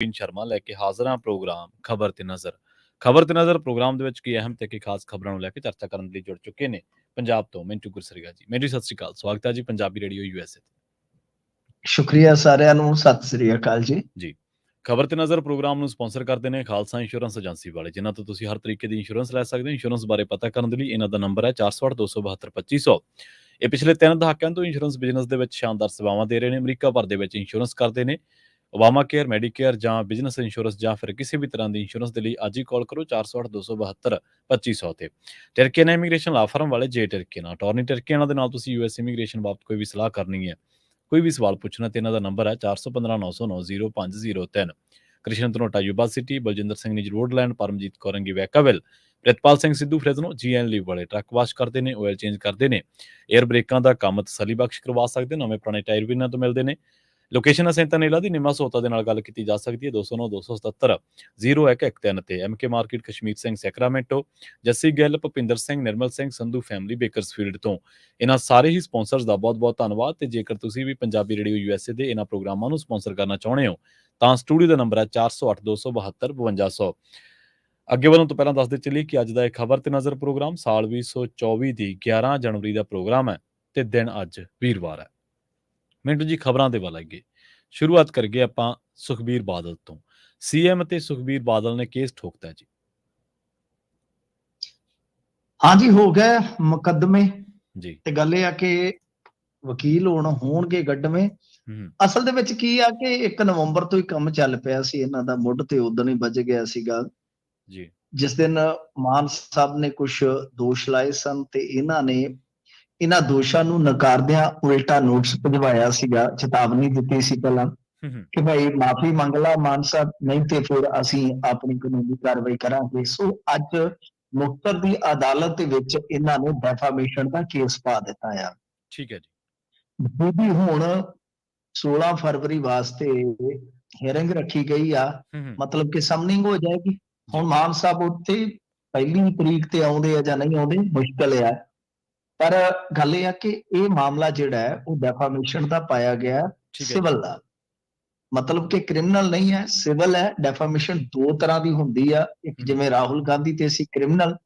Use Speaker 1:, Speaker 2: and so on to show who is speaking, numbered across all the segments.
Speaker 1: ਨਵੀਨ ਸ਼ਰਮਾ ਲੈ ਕੇ ਹਾਜ਼ਰ ਹਾਂ ਪ੍ਰੋਗਰਾਮ ਖਬਰ ਤੇ ਨਜ਼ਰ। ਖਬਰ ਤੇ ਨਜ਼ਰ ਪ੍ਰੋਗਰਾਮ ਦੇ ਵਿੱਚ ਕੀ ਅਹਿਮ ਤੇ ਕੀ ਖਾਸ ਖਬਰਾਂ ਨੂੰ ਲੈ ਕੇ ਚਰਚਾ ਕਰਨ ਲਈ ਜੁੜ ਚੁੱਕੇ ਨੇ ਪੰਜਾਬ ਤੋਂ ਮਿੰਟੂ ਗੁਰਸਰੀਆ ਜੀ। ਮੇਰੀ ਸਤਿ ਸ਼੍ਰੀ ਅਕਾਲ, ਸਵਾਗਤ ਹੈ ਜੀ ਪੰਜਾਬੀ ਰੇਡੀਓ USA
Speaker 2: ਸ਼ੁਕਰੀਆ ਸਾਰਿਆਂ ਨੂੰ, ਸਤਿ ਸ੍ਰੀ ਅਕਾਲ
Speaker 1: ਜੀ। ਖਬਰ ਤੇ ਨਜ਼ਰ ਪ੍ਰੋਗਰਾਮ ਨੂੰ ਸਪਾਂਸਰ ਕਰਦੇ ਨੇ ਖਾਲਸਾ ਇੰਸ਼ੋਰੈਂਸ ਏਜੰਸੀ ਵਾਲੇ, ਜਿਨ੍ਹਾਂ ਤੋਂ ਤੁਸੀਂ ਹਰ ਤਰੀਕੇ ਦੀ ਇੰਸ਼ੋਰੈਂਸ ਲੈ ਸਕਦੇ ਹੋ। ਇੰਸ਼ੋਰੈਂਸ ਬਾਰੇ ਪਤਾ ਕਰਨ ਦੇ ਲਈ ਇਹਨਾਂ ਦਾ ਨੰਬਰ ਹੈ 408-272-2500। ਇਹ ਪਿਛਲੇ 3 ਦਹਾਕਿਆਂ ਤੋਂ ਇੰਸ਼ੋਰੈਂਸ ਬਿਜ਼ਨਸ ਦੇ ਵਿੱਚ ਸ਼ਾਨਦਾਰ ਸੇਵਾਵਾਂ ਦੇ ਰਹੇ ਨੇ। ਅਮਰੀਕਾ ਭਰ ਦੇ ਵਿੱਚ ਇੰਸ਼ੋਰੈਂਸ ਕਰਦੇ ਨੇ। ਓਬਾਮਾ ਕੇਅਰ, ਮੈਡੀਕੇਅਰ ਜਾਂ ਬਿਜ਼ਨਸ ਇੰਸ਼ੋਰੈਂਸ ਜਾਂ ਫਿਰ ਕਿਸੇ ਵੀ ਤਰ੍ਹਾਂ ਦੀ ਇੰਸ਼ੋਰੈਂਸ ਦੇ ਲਈ ਅੱਜ ਹੀ ਕਾਲ ਕਰੋ 408-272-2500 ਤੇ। ਟਰਕੀਆਨਾ ਇਮੀਗ੍ਰੇਸ਼ਨ ਲਾ ਫਰਮ ਵਾਲੇ ਜੇ ਟਰਕੀਆਨਾ ਅਟਾਰਨੀ ਟਰਕੀਆਨਾ ਦੇ ਨਾਲ ਤੁਸੀਂ US ਇਮੀਗ੍ਰੇਸ਼ਨ ਬਾਬਤ ਕੋਈ ਵੀ ਸਲਾਹ ਕਰਨੀ ਹੈ, ਕੋਈ ਵੀ ਸਵਾਲ ਪੁੱਛਣਾ ਤੇ ਇਹਨਾਂ ਦਾ ਨੰਬਰ ਹੈ 4159090503। ਕ੍ਰਿਸ਼ਨ ਧਨੋਟਾ ਯੂਬਾ ਸਿਟੀ, ਬਲਜਿੰਦਰ ਸਿੰਘ ਨਿਜ ਰੋਡਲੈਂਡ, ਪਰਮਜੀਤ ਕੌਰੰਗੀ ਵੈਕਾਵਿਲ, ਪ੍ਰਿਤਪਾਲ ਸਿੰਘ ਸਿੱਧੂ ਫਰੈਜ਼ਨੋ GN ਲੀਵ ਵਾਲੇ ਟਰੱਕ ਵਾਸ਼ ਕਰਦੇ ਨੇ, ਆਇਲ ਚੇਂਜ ਕਰਦੇ ਨੇ, 에ਅਰ ਬ੍ਰੇਕਾਂ ਦਾ ਕੰਮ ਤਸੱਲੀ ਬਖਸ਼ ਕਰਵਾ ਸਕਦੇ, ਨਵੇਂ ਪੁਰਾਣੇ ਟਾਇਰ ਵੀ ਇਹਨਾਂ ਤੋਂ ਮਿਲਦੇ ਨੇ। ਲੋਕੇਸ਼ਨ ਅਸੈਂਟਾਨੇਲਾ ਦੀ ਨਿੰਮਾ ਸੋਤਾ ਦੇ ਨਾਲ ਗੱਲ ਕੀਤੀ ਜਾ ਸਕਦੀ ਹੈ 209-277-0113 ਤੇ। MK market, Kashmir Singh Sacramento, Jassi Gill, Bhupinder Singh, Nirmal Singh Sandhu family Bakersfield ਤੋਂ। ਇਹਨਾਂ ਸਾਰੇ ਹੀ ਸਪਾਂਸਰਸ ਦਾ ਬਹੁਤ-ਬਹੁਤ ਧੰਨਵਾਦ। ਤੇ ਜੇਕਰ ਤੁਸੀਂ ਵੀ ਪੰਜਾਬੀ ਰੇਡੀਓ USA ਦੇ ਇਹਨਾਂ ਪ੍ਰੋਗਰਾਮਾਂ ਨੂੰ ਸਪਾਂਸਰ ਕਰਨਾ ਚਾਹੁੰਦੇ ਹੋ ਤਾਂ ਸਟੂਡੀਓ ਦਾ ਨੰਬਰ ਹੈ 408272 ਅੱਗੇ ਵਧਣ ਤੋਂ ਪਹਿਲਾਂ ਦੱਸਦੇ ਚੱਲੀਏ ਕਿ ਅੱਜ ਦਾ ਇਹ ਖਬਰ ਤੇ ਨਜ਼ਰ ਪ੍ਰੋਗਰਾਮ ਸਾਲ 2024 ਦੀ 11 ਜਨਵਰੀ ਦਾ ਪ੍ਰੋਗਰਾਮ ਹੈ ਤੇ ਦਿਨ ਅੱਜ ਵੀਰਵਾਰ ਹੈ। ਮਿੰਟੂ ਜੀ, ਖਬਰਾਂ ਦੇ ਵੱਲ ਆਈਏ। ਸ਼ੁਰੂਆਤ ਕਰੀਏ ਆਪਾਂ ਸੁਖਬੀਰ ਬਾਦਲ ਤੋਂ। CM ਤੇ ਸੁਖਬੀਰ ਬਾਦਲ ਨੇ ਕੇਸ ਠੋਕਤਾ ਜੀ।
Speaker 2: ਹਾਂਜੀ, ਹੋ ਗਏ ਮੁਕੱਦਮੇ
Speaker 1: ਜੀ
Speaker 2: ਤੇ ਗੱਲ ਇਹ ਆ ਕਿ ਵਕੀਲ ਹੋਣਗੇ ਗੱਡਵੇਂ। ਅਸਲ ਦੇ ਵਿੱਚ ਕੀ ਆ ਕਿ 1 ਨਵੰਬਰ ਤੋਂ ਹੀ ਕੰਮ ਚੱਲ ਪਿਆ ਸੀ ਇਹਨਾਂ ਦਾ, ਮੁੱਢ ਤੇ ਉਦੋਂ ਹੀ ਵੱਜ ਗਿਆ ਸੀਗਾ
Speaker 1: ਜੀ।
Speaker 2: ਜਿਸ ਦਿਨ ਮਾਨ ਸਾਹਿਬ ਨੇ ਕੁਝ ਦੋਸ਼ ਲਾਏ ਸਨ ਤੇ ਇਹਨਾਂ ਨੇ ਇਹਨਾਂ ਦੋਸ਼ਾਂ ਨੂੰ ਨਕਾਰਦਿਆਂ ਉਲਟਾ ਨੋਟਿਸ ਭਿਜਵਾਇਆ ਸੀਗਾ, ਚੇਤਾਵਨੀ ਦਿੱਤੀ ਸੀ ਪਹਿਲਾਂ ਕਿ ਭਾਈ ਮਾਫੀ ਮੰਗ ਲਾ ਮਾਨ ਸਾਹਿਬ, ਨਹੀਂ ਤੇ ਫਿਰ ਅਸੀਂ ਆਪਣੀ ਕਾਨੂੰਨੀ ਕਾਰਵਾਈ ਕਰਾਂਗੇ। ਸੋ ਅੱਜ ਮੁਕਤਸਰ ਦੀ ਅਦਾਲਤ ਦੇ ਵਿੱਚ ਇਹਨਾਂ ਨੇ ਡੈਫਾਮੇਸ਼ਨ ਦਾ ਕੇਸ ਪਾ ਦਿੱਤਾ ਆ।
Speaker 1: ਠੀਕ ਹੈ ਜੀ।
Speaker 2: ਜਿਹਦੀ ਹੁਣ 16 ਫਰਵਰੀ ਵਾਸਤੇ ਹੀਅਰਿੰਗ ਰੱਖੀ ਗਈ ਆ, ਮਤਲਬ ਕਿ ਸਮਨਿੰਗ ਹੋ ਜਾਏਗੀ। ਹੁਣ ਮਾਨ ਸਾਹਿਬ ਉੱਥੇ 1 ਤਰੀਕ ਤੇ ਆਉਂਦੇ ਆ ਜਾਂ ਨਹੀਂ ਆਉਂਦੇ, ਮੁਸ਼ਕਲ ਆ। ਪਰ ਗੱਲ ਇਹ ਆ ਕਿ ਇਹ ਮਾਮਲਾ ਜਿਹੜਾ ਹੈ ਉਹ ਡੈਫਾਮੇਸ਼ਨ ਦਾ ਪਾਇਆ ਗਿਆ, ਸਿਵਲ ਦਾ, ਮਤਲਬ ਕਿ ਕ੍ਰਿਮੀਨਲ ਨਹੀਂ ਹੈ, ਸਿਵਲ ਹੈ। ਡੈਫਾਮੇਸ਼ਨ 2 ਤਰ੍ਹਾਂ ਦੀ ਹੁੰਦੀ ਆ, ਇੱਕ ਜਿਵੇਂ ਰਾਹੁਲ ਗਾਂਧੀ ਤੇ ਸੀ ਕ੍ਰਿਮੀਨਲ,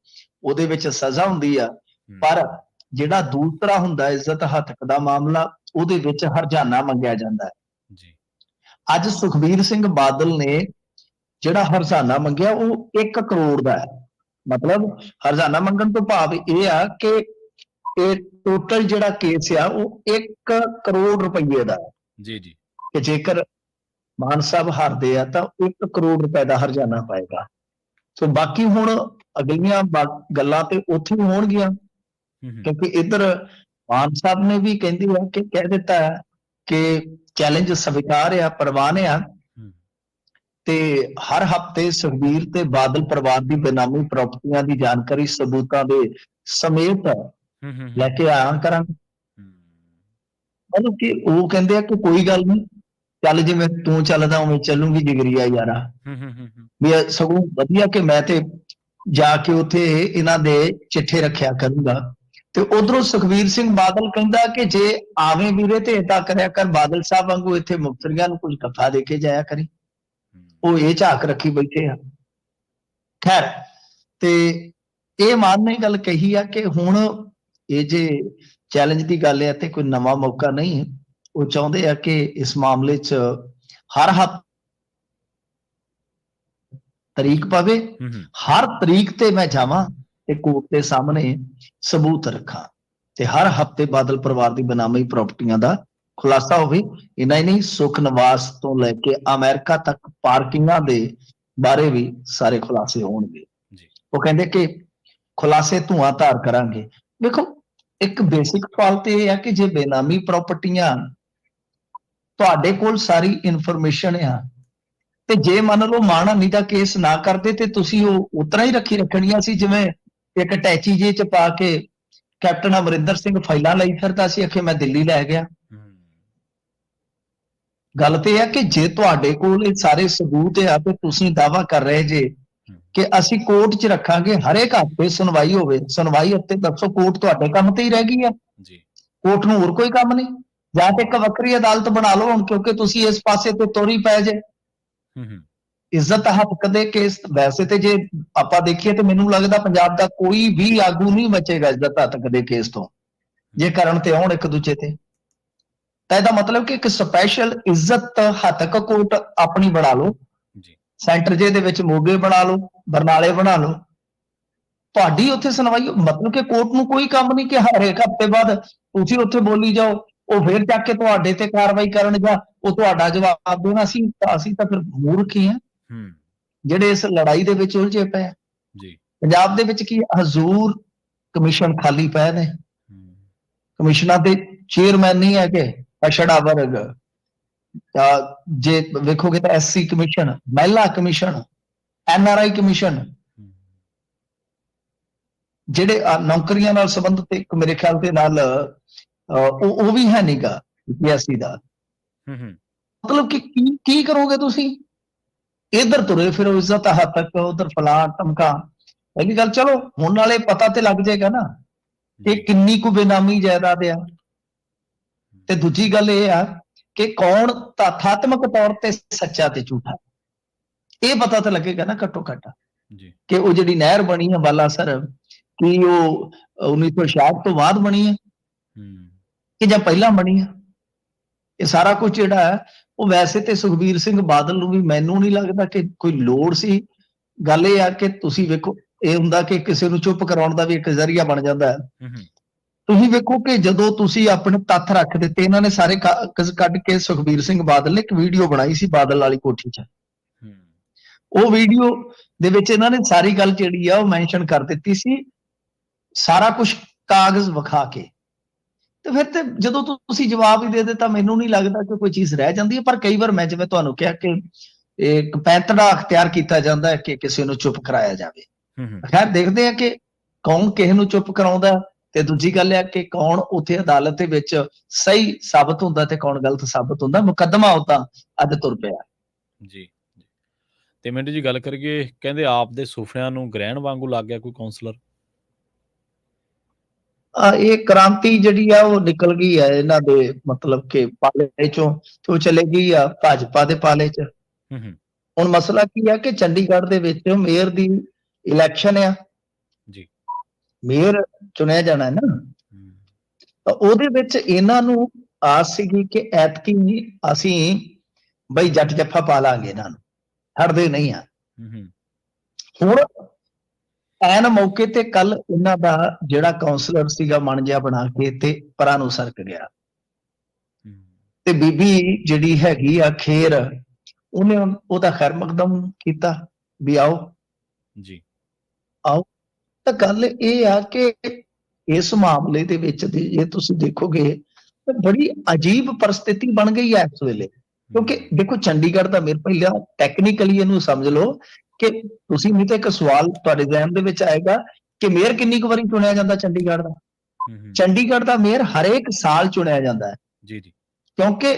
Speaker 2: ਉਹਦੇ ਵਿੱਚ ਸਜ਼ਾ ਹੁੰਦੀ ਆ। ਪਰ ਜਿਹੜਾ ਦੂਸਰਾ ਹੁੰਦਾ ਇੱਜ਼ਤ ਹੱਤਕ ਦਾ ਮਾਮਲਾ, ਉਹਦੇ ਵਿੱਚ ਹਰਜਾਨਾ ਮੰਗਿਆ ਜਾਂਦਾ ਹੈ। ਅੱਜ ਸੁਖਬੀਰ ਸਿੰਘ ਬਾਦਲ ਨੇ ਜਿਹੜਾ ਹਰਜਾਨਾ ਮੰਗਿਆ ਉਹ 1 ਕਰੋੜ ਦਾ ਹੈ। ਮਤਲਬ ਹਰਜਾਨਾ ਮੰਗਣ ਤੋਂ ਭਾਵ ਇਹ ਆ ਕਿ ਇਹ ਟੋਟਲ ਜਿਹੜਾ ਕੇਸ ਆ ਉਹ 1 ਕਰੋੜ ਰੁਪਏ ਦਾ ਹੈ।
Speaker 1: ਜੀ ਜੀ।
Speaker 2: ਕਿ ਜੇਕਰ ਮਾਨ ਸਾਹਿਬ ਹਾਰਦੇ ਆ ਤਾਂ 1 ਕਰੋੜ ਰੁਪਏ ਦਾ ਹਰਜਾਨਾ ਪਾਏਗਾ। ਸੋ ਬਾਕੀ ਹੁਣ ਅਗਲੀਆਂ ਗੱਲਾਂ ਤੇ ਉੱਥੇ ਹੀ ਹੋਣਗੀਆਂ, ਕਿਉਂਕਿ ਇੱਧਰ ਮਾਨ ਸਾਹਿਬ ਨੇ ਵੀ ਕਹਿੰਦੇ ਆ ਕਿ ਕਹਿ ਦਿੱਤਾ ਹੈ ਕਿ ਚੈਲੰਜ ਸਵੀਕਾਰ ਆ, ਪ੍ਰਵਾਨ ਆ। ਤੇ ਹਰ ਹਫ਼ਤੇ ਸੁਖਬੀਰ ਤੇ ਬਾਦਲ ਪਰਿਵਾਰ ਦੀ ਬੇਨਾਮੀ ਪ੍ਰਾਪਰਟੀਆਂ ਦੀ ਜਾਣਕਾਰੀ ਸਬੂਤਾਂ ਦੇ ਸਮੇਤ ਲੈ ਕੇ ਆਇਆ ਕਰਾਂਗੇ। ਮਤਲਬ ਕਿ ਉਹ ਕਹਿੰਦੇ ਆ ਕਿ ਕੋਈ ਗੱਲ ਨਹੀਂ, ਚੱਲ ਜਿਵੇਂ ਤੂੰ ਚੱਲਦਾ ਉਵੇਂ ਚੱਲੂਗੀ ਜਿਗਰੀਆ ਯਾਰਾ। ਵੀ ਸਗੋਂ ਵਧੀਆ ਕਿ ਮੈਂ ਤੇ ਜਾ ਕੇ ਉੱਥੇ ਇਹਨਾਂ ਦੇ ਚਿੱਠੇ ਰੱਖਿਆ ਕਰੂੰਗਾ। ਤੇ ਉਧਰੋਂ ਸੁਖਬੀਰ ਸਿੰਘ ਬਾਦਲ ਕਹਿੰਦਾ ਕਿ ਜੇ ਆਵੇਂ ਵੀਰੇ ਤੇ ਏਦਾਂ ਕਰਿਆ ਕਰ, ਬਾਦਲ ਸਾਹਿਬ ਵਾਂਗੂ ਇੱਥੇ ਮੁਕਤਸਰੀਆਂ ਨੂੰ ਕੁਝ ਕੱਪਾ ਦੇ ਕੇ ਜਾਇਆ ਕਰੀ। ਉਹ ਇਹ ਝਾਕ ਰੱਖੀ ਬੈਠੇ ਆ। ਖੈਰ, ਤੇ ਇਹ ਮਾਨ ਨੇ ਗੱਲ ਕਹੀ ਆ ਕਿ ਹੁਣ ਇਹ ਜੇ ਚੈਲੰਜ ਦੀ ਗੱਲ ਹੈ ਤੇ ਕੋਈ ਨਵਾਂ ਮੌਕਾ ਨਹੀਂ ਹੈ। ਉਹ ਚਾਹੁੰਦੇ ਆ ਕਿ ਇਸ ਮਾਮਲੇ 'ਚ ਹਰ ਹਫ਼ਤੇ ਤਰੀਕ ਪਵੇ, ਹਰ ਤਰੀਕ ਤੇ ਮੈਂ ਜਾਵਾਂ ਤੇ ਕੋਰਟ ਦੇ ਸਾਹਮਣੇ ਸਬੂਤ ਰੱਖਾਂ ਤੇ ਹਰ ਹਫ਼ਤੇ ਬਾਦਲ ਪਰਿਵਾਰ ਦੀ ਬੇਨਾਮੀ ਪ੍ਰਾਪਰਟੀਆਂ ਦਾ ਖੁਲਾਸਾ ਹੋਵੇ। ਇੰਨਾ ਹੀ ਨਹੀਂ, ਸੁਖ ਨਿਵਾਸ ਤੋਂ ਲੈ ਕੇ ਅਮਰੀਕਾ ਤੱਕ ਪਾਰਕਿੰਗਾਂ ਦੇ ਬਾਰੇ ਵੀ ਸਾਰੇ ਖੁਲਾਸੇ ਹੋਣਗੇ। ਉਹ ਕਹਿੰਦੇ ਕਿ ਖੁਲਾਸੇ ਧੂਆਂ ਧਾਰ ਕਰਾਂਗੇ। ਵੇਖੋ, ਇੱਕ ਬੇਸਿਕ ਸਵਾਲ ਤੇ ਇਹ ਹੈ ਕਿ ਜੇ ਬੇਨਾਮੀ ਪ੍ਰਾਪਰਟੀਆਂ ਤੁਹਾਡੇ ਕੋਲ ਸਾਰੀ ਇਨਫੋਰਮੇਸ਼ਨ ਆ ਤੇ ਜੇ ਮੰਨ ਲਓ ਮਾਣਹਾਨੀ ਦਾ ਕੇਸ ਨਾ ਕਰਦੇ ਤੇ ਤੁਸੀਂ ਉਹ ਉਤਰਾ ਹੀ ਰੱਖਣੀਆਂ ਸੀ, ਜਿਵੇਂ ਇੱਕ ਟੈਚੀ ਜੇ 'ਚ ਪਾ ਕੇ ਕੈਪਟਨ ਅਮਰਿੰਦਰ ਸਿੰਘ ਫਾਈਲਾਂ ਲਈ ਫਿਰਦਾ ਸੀ, ਆਖੇ ਮੈਂ ਦਿੱਲੀ ਲੈ ਗਿਆ। ਗੱਲ ਤੇ ਇਹ ਹੈ ਕਿ ਜੇ ਤੁਹਾਡੇ ਕੋਲ ਇਹ ਸਾਰੇ ਸਬੂਤ ਆ ਤੇ ਤੁਸੀਂ ਦਾਅਵਾ ਕਰ ਰਹੇ ਜੇ ਕਿ ਅਸੀਂ ਕੋਰਟ 'ਚ ਰੱਖਾਂਗੇ, ਹਰੇਕ ਹਫ਼ਤੇ ਸੁਣਵਾਈ ਹੋਵੇ। ਸੁਣਵਾਈ ਉੱਤੇ ਦੱਸੋ ਕੋਰਟ ਤੁਹਾਡੇ ਕੰਮ ਤੇ ਹੀ ਰਹਿ ਗਈ ਆ? ਕੋਰਟ ਨੂੰ ਹੋਰ ਕੋਈ ਕੰਮ ਨਹੀਂ? ਜਾਂ ਤੇ ਇੱਕ ਵੱਖਰੀ ਅਦਾਲਤ ਬਣਾ ਲਓ ਹੁਣ, ਕਿਉਂਕਿ ਤੁਸੀਂ ਇਸ ਪਾਸੇ ਤੇ ਤੋਰੀ ਪੈ ਜੇ।
Speaker 1: ਹੂੰ ਹੂੰ
Speaker 2: ਇੱਜ਼ਤ ਹੱਕ ਕਦੇ ਕੇਸ ਵੈਸੇ ਤੇ ਜੇ ਆਪਾਂ ਦੇਖੀਏ ਤੇ ਮੈਨੂੰ ਲੱਗਦਾ ਪੰਜਾਬ ਦਾ ਕੋਈ ਵੀ ਆਗੂ ਨਹੀਂ ਬਚੇਗਾ ਇੱਜ਼ਤ ਹੱਕ ਦੇ ਕੇਸ ਤੋਂ ਜੇ ਕਰਨ ਤੇ ਆਉਣ ਇੱਕ ਦੂਜੇ ਤੇ। ਤਾਂ ਇਹਦਾ ਮਤਲਬ ਕਿ ਇੱਕ ਸਪੈਸ਼ਲ ਇੱਜ਼ਤ ਹੱਕ ਕੋਰਟ ਆਪਣੀ ਬਣਾ ਲਓ,
Speaker 1: ਜੀ
Speaker 2: ਸੈਂਟਰ ਜੇ ਦੇ ਵਿੱਚ ਮੋਗੇ ਬਣਾ ਲਓ, ਬਰਨਾਲੇ ਬਣਾ ਲਓ, ਤੁਹਾਡੀ ਉੱਥੇ ਸੁਣਵਾਈ। ਮਤਲਬ ਕਿ ਕੋਰਟ ਨੂੰ ਕੋਈ ਕੰਮ ਨਹੀਂ ਕਿ ਹਰੇਕ ਹਫ਼ਤੇ ਬਾਅਦ ਤੁਸੀਂ ਉੱਥੇ ਬੋਲੀ ਜਾਓ, ਉਹ ਫੇਰ ਚੱਕ ਕੇ ਤੁਹਾਡੇ ਤੇ ਕਾਰਵਾਈ ਕਰਨ ਜਾਂ ਉਹ ਤੁਹਾਡਾ ਜਵਾਬ ਦੇਣਾ। ਅਸੀਂ ਤਾਂ ਫਿਰ ਮੂਰਖ ਹੀ ਹਾਂ
Speaker 1: ਹੂੰ
Speaker 2: ਜਿਹੜੇ ਇਸ ਲੜਾਈ ਦੇ ਵਿੱਚ ਉਲਝੇ ਪਏ ਆ।
Speaker 1: ਜੀ
Speaker 2: ਪੰਜਾਬ ਦੇ ਵਿੱਚ ਕੀ ਹਜ਼ੂਰ ਕਮਿਸ਼ਨ ਖਾਲੀ ਪਏ ਨੇ,
Speaker 1: ਹੂੰ
Speaker 2: ਕਮਿਸ਼ਨਾਂ ਦੇ ਚੇਅਰਮੈਨ ਨਹੀਂ ਹੈਗੇ, ਪਛੜਾ ਵਰਗ। ਜੇ ਵੇਖੋਗੇ ਤਾਂ ਐਸਸੀ ਕਮਿਸ਼ਨ, ਮਹਿਲਾ ਕਮਿਸ਼ਨ, ਐਨਆਰਆਈ ਕਮਿਸ਼ਨ,
Speaker 1: ਹੂੰ
Speaker 2: ਜਿਹੜੇ ਨੌਕਰੀਆਂ ਨਾਲ ਸੰਬੰਧਿਤ ਇੱਕ ਮੇਰੇ ਖਿਆਲ ਦੇ ਨਾਲ ਉਹ ਵੀ ਹੈ ਨਹੀਂਗਾ ਪੀਐਸਸੀ ਦਾ।
Speaker 1: ਹੂੰ ਹੂੰ
Speaker 2: ਮਤਲਬ ਕਿ ਕੀ ਕਰੋਗੇ ਤੁਸੀਂ? ਇਧਰ ਤੁਰੇ ਫਿਰੋ ਇੱਜ਼ਤ ਹੱਦ ਤੱਕ, ਉਧਰ ਫਲਾਂ ਟਮਕਾ। ਪਹਿਲੀ ਗੱਲ ਚਲੋ ਹੁਣ ਨਾਲੇ ਪਤਾ ਤੇ ਲੱਗ ਜਾਏਗਾ ਨਾ ਕਿ ਕਿੰਨੀ ਕੁ ਬੇਨਾਮੀ ਜਾਇਦਾਦ ਆ। ਤੇ ਦੂਜੀ ਗੱਲ ਇਹ ਆ ਕਿ ਕੌਣ ਤਥਾਤਮਕ ਤੌਰ ਤੇ ਸੱਚਾ ਤੇ ਝੂਠਾ, ਇਹ ਪਤਾ ਤਾਂ ਲੱਗੇਗਾ ਨਾ ਘੱਟੋ ਘੱਟ।
Speaker 1: ਜੀ
Speaker 2: ਕਿ ਉਹ ਜਿਹੜੀ ਨਹਿਰ ਬਣੀ ਹੈ ਬਾਲਾਸਰ, ਕੀ ਉਹ 1966 ਤੋਂ ਬਾਅਦ ਬਣੀ ਹੈ
Speaker 1: ਹੂੰ
Speaker 2: ਕਿ ਜਾਂ ਪਹਿਲਾਂ ਬਣੀ ਹੈ? ਇਹ ਸਾਰਾ ਕੁਝ ਜਿਹੜਾ ਹੈ ਉਹ ਵੈਸੇ ਤੇ ਸੁਖਬੀਰ ਸਿੰਘ ਬਾਦਲ ਨੂੰ ਵੀ ਮੈਨੂੰ ਨਹੀਂ ਲੱਗਦਾ ਕਿ ਕੋਈ ਲੋੜ ਸੀ। ਗੱਲ ਇਹ ਆ ਕਿ ਤੁਸੀਂ ਵੇਖੋ, ਇਹ ਹੁੰਦਾ ਕਿ ਕਿਸੇ ਨੂੰ ਚੁੱਪ ਕਰਾਉਣ ਦਾ ਵੀ ਇੱਕ ਜ਼ਰੀਆ ਬਣ ਜਾਂਦਾ ਹੈ।
Speaker 1: ਹੂੰ ਹੂੰ
Speaker 2: ਤੁਸੀਂ ਵੇਖੋ ਕਿ ਜਦੋਂ ਤੁਸੀਂ ਆਪਣੇ ਤੱਥ ਰੱਖ ਦਿੱਤੇ, ਇਹਨਾਂ ਨੇ ਸਾਰੇ ਕਾਗਜ਼ ਕੱਢ ਕੇ ਸੁਖਬੀਰ ਸਿੰਘ ਬਾਦਲ ਨੇ ਇੱਕ ਵੀਡੀਓ ਬਣਾਈ ਸੀ ਬਾਦਲ ਵਾਲੀ ਕੋਠੀ 'ਚ।
Speaker 1: ਹੂੰ
Speaker 2: ਉਹ ਵੀਡੀਓ ਦੇ ਵਿੱਚ ਇਹਨਾਂ ਨੇ ਸਾਰੀ ਗੱਲ ਜਿਹੜੀ ਆ ਉਹ ਮੈਂਸ਼ਨ ਕਰ ਦਿੱਤੀ ਸੀ, ਸਾਰਾ ਕੁਝ ਕਾਗਜ਼ ਵਿਖਾ ਕੇ। ਤੇ ਫਿਰ ਤੇ ਜਦੋਂ ਤੁਸੀਂ ਜਵਾਬ ਹੀ ਦੇ ਦਿੱਤਾ, ਮੈਨੂੰ ਨਹੀਂ ਲੱਗਦਾ ਕਿ ਕੋਈ ਚੀਜ਼ ਰਹਿ ਜਾਂਦੀ ਹੈ। ਪਰ ਕਈ ਵਾਰ ਮੈਂ ਜਿਵੇਂ ਤੁਹਾਨੂੰ ਕਿਹਾ ਕਿ ਇੱਕ ਪੈਂਤੜਾ ਅਖਤਿਆਰ ਕੀਤਾ ਜਾਂਦਾ ਹੈ ਕਿ ਕਿਸੇ ਨੂੰ ਚੁੱਪ ਕਰਾਇਆ ਜਾਵੇ।
Speaker 1: ਹੂੰ ਹੂੰ
Speaker 2: ਖੈਰ ਦੇਖਦੇ ਆ ਕਿ ਕੌਣ ਕਿਸੇ ਨੂੰ ਚੁੱਪ ਕਰਾਉਂਦਾ, ਤੇ ਦੂਜੀ ਗੱਲ ਇਹ ਕਿ ਕੌਣ ਉੱਥੇ ਅਦਾਲਤ ਦੇ ਵਿੱਚ ਸਹੀ ਸਾਬਤ ਹੁੰਦਾ ਤੇ ਕੌਣ ਗਲਤ ਸਾਬਤ ਹੁੰਦਾ। ਮੁਕੱਦਮਾ ਉਦਾਂ ਅੱਜ ਤੁਰ ਪਿਆ।
Speaker 1: ਜੀ ਤੇ ਮਿੰਟੂ ਜੀ ਗੱਲ ਕਰੀਏ, ਕਹਿੰਦੇ ਆਪ ਦੇ ਸੁਪਨਿਆਂ ਨੂੰ ਗ੍ਰਹਿਣ ਵਾਂਗੂ ਲੱਗ ਗਿਆ ਕੋਈ ਕਾਉਂਸਲਰ।
Speaker 2: ਇਹ ਕ੍ਰਾਂਤੀ ਜਿਹੜੀ ਆ ਉਹ ਨਿਕਲ ਗਈ ਹੈ ਇਹਨਾਂ ਦੇ ਮਤਲਬ ਕਿ ਪਾਲੇ ਚੋਂ, ਤੇ ਉਹ ਚਲੇ ਗਈ ਆ ਭਾਜਪਾ ਦੇ ਪਾਲੇ 'ਚ।
Speaker 1: ਹੂੰ ਹੂੰ
Speaker 2: ਹੁਣ ਮਸਲਾ ਕੀ ਆ ਕਿ ਚੰਡੀਗੜ੍ਹ ਦੇ ਵਿੱਚ ਮੇਅਰ ਦੀ ਇਲੈਕਸ਼ਨ ਆ,
Speaker 1: ਜੀ
Speaker 2: ਮੇਅਰ ਚੁਣਿਆ ਜਾਣਾ ਹੈ ਨਾ।
Speaker 1: ਹੂੰ
Speaker 2: ਤਾਂ ਉਹਦੇ ਵਿੱਚ ਇਹਨਾਂ ਨੂੰ ਆਸ ਸੀਗੀ ਕਿ ਐਤਕੀ ਅਸੀਂ ਬਈ ਜੱਟ ਜੱਫਾ ਪਾ ਲਾਂਗੇ, ਇਹਨਾਂ ਨੂੰ ਹਟਦੇ ਨਹੀਂ ਆ।
Speaker 1: ਹੂੰ ਹੂੰ
Speaker 2: ਹੁਣ ਐਨ ਮੌਕੇ ਤੇ ਕੱਲ ਇਹਨਾਂ ਦਾ ਜਿਹੜਾ ਕਾਉਂਸਲਰ ਸੀਗਾ ਮਨ ਜਿਹਾ ਬਣਾ ਕੇ ਤੇ ਪਰਾਂ ਨੂੰ ਸਰਕ ਗਿਆ।
Speaker 1: ਹੂੰ
Speaker 2: ਤੇ ਬੀਬੀ ਜਿਹੜੀ ਹੈਗੀ ਆ ਖੇਰ, ਉਹਨੇ ਉਹਦਾ ਖੈਰ ਮਕਦਮ ਕੀਤਾ ਵੀ ਆਓ
Speaker 1: ਜੀ
Speaker 2: ਆਓ। ਤਾਂ ਗੱਲ ਇਹ ਆ ਕਿ ਇਸ ਮਾਮਲੇ ਦੇ ਵਿੱਚ ਜੇ ਤੁਸੀਂ ਦੇਖੋਗੇ ਤਾਂ ਬੜੀ ਅਜੀਬ ਪਰਿਸਥਿਤੀ ਬਣ ਗਈ ਹੈ ਇਸ ਵੇਲੇ। ਕਿਉਂਕਿ ਦੇਖੋ ਚੰਡੀਗੜ੍ਹ ਦਾ ਮੇਅਰ, ਪਹਿਲਾਂ ਟੈਕਨੀਕਲੀ ਇਹਨੂੰ ਸਮਝ ਲਓ ਕਿ ਤੁਸੀਂ ਨਹੀਂ ਤਾਂ ਇੱਕ ਸਵਾਲ ਤੁਹਾਡੇ ਜ਼ਿਹਨ ਦੇ ਵਿੱਚ ਆਏਗਾ ਕਿ ਮੇਅਰ ਕਿੰਨੀ ਕੁ ਵਾਰੀ ਚੁਣਿਆ ਜਾਂਦਾ ਚੰਡੀਗੜ੍ਹ ਦਾ?
Speaker 1: ਹੂੰ ਹੂੰ
Speaker 2: ਚੰਡੀਗੜ੍ਹ ਦਾ ਮੇਅਰ ਹਰੇਕ ਸਾਲ ਚੁਣਿਆ ਜਾਂਦਾ ਹੈ,
Speaker 1: ਜੀ ਜੀ
Speaker 2: ਕਿਉਂਕਿ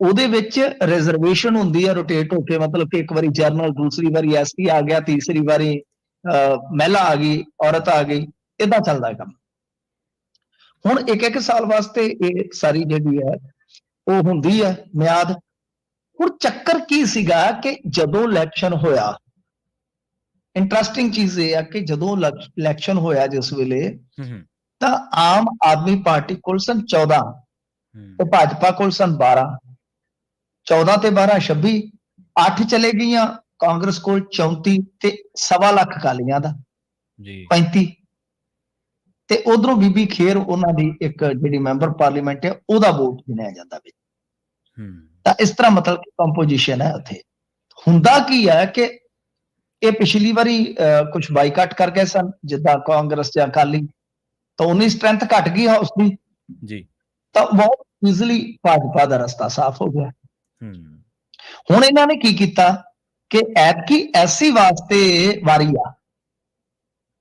Speaker 2: ਉਹਦੇ ਵਿੱਚ ਰਿਜ਼ਰਵੇਸ਼ਨ ਹੁੰਦੀ ਹੈ ਰੋਟੇਟ ਹੋ ਕੇ। ਮਤਲਬ ਕਿ ਇੱਕ ਵਾਰੀ ਜਰਨਲ, ਦੂਸਰੀ ਵਾਰੀ ਐਸਪੀ ਆ ਗਿਆ, ਤੀਸਰੀ ਵਾਰੀ ਮਹਿਲਾ ਆ ਗਈ, ਔਰਤ ਆ ਗਈ, ਏਦਾਂ ਚੱਲਦਾ ਕੰਮ। ਹੁਣ ਇੱਕ ਸਾਲ ਵਾਸਤੇ ਇਹ ਸਾਰੀ ਜਿਹੜੀ ਹੈ ਉਹ ਹੁੰਦੀ ਹੈ ਮਿਆਦ। ਹੁਣ ਚੱਕਰ ਕੀ ਸੀਗਾ ਕਿ ਜਦੋਂ ਇਲੈਕਸ਼ਨ ਹੋਇਆ, ਇੰਟਰਸਟਿੰਗ ਚੀਜ਼ ਇਹ ਆ ਕਿ ਜਦੋਂ ਇਲੈਕਸ਼ਨ ਹੋਇਆ ਜਿਸ ਵੇਲੇ,
Speaker 1: ਹੂੰ ਹੂੰ
Speaker 2: ਤਾਂ ਆਮ ਆਦਮੀ ਪਾਰਟੀ ਕੋਲ ਸਨ 14 ਤੇ ਭਾਜਪਾ ਕੋਲ ਸਨ 12। 14 ਤੇ 12 26, 8 ਚਲੇ ਗਈਆਂ ਕਾਂਗਰਸ ਕੋਲ 34 ਤੇ 1.25 ਲੱਖ ਅਕਾਲੀਆਂ ਦਾ
Speaker 1: ਜੀ
Speaker 2: 35। ਤੇ ਉਧਰੋਂ ਬੀਬੀ ਖੇਰ ਉਹਨਾਂ ਦੀ ਇੱਕ ਜਿਹੜੀ ਮੈਂਬਰ ਪਾਰਲੀਮੈਂਟ ਹੈ ਉਹਦਾ ਵੋਟ ਗਿਣਿਆ ਜਾਂਦਾ ਵਿੱਚ।
Speaker 1: ਹੂੰ
Speaker 2: ਤਾਂ ਇਸ ਤਰ੍ਹਾਂ ਮਤਲਬ ਕਿ ਕੰਪੋਜੀਸ਼ਨ ਹੈ ਉੱਥੇ। ਹੁੰਦਾ ਕੀ ਹੈ ਕਿ ਇਹ ਪਿਛਲੀ ਵਾਰੀ ਕੁਝ ਬਾਈਕਾਟ ਕਰ ਗਏ ਸਨ ਜਿੱਦਾਂ ਕਾਂਗਰਸ ਜਾਂ ਅਕਾਲੀ, ਤਾਂ ਉਨੀ ਸਟਰੈਂਥ ਘਟ ਗਈ ਹਾਊਸ ਦੀ,
Speaker 1: ਜੀ
Speaker 2: ਤਾਂ ਬਹੁਤ ਈਜ਼ੀਲੀ ਭਾਜਪਾ ਦਾ ਰਸਤਾ ਸਾਫ਼ ਹੋ ਗਿਆ।
Speaker 1: ਹੂੰ
Speaker 2: ਹੁਣ ਇਹਨਾਂ ਨੇ ਕੀ ਕੀਤਾ ਕਿ ਐਤਕੀ ਐਸਸੀ ਵਾਸਤੇ ਵਾਰੀ ਆ,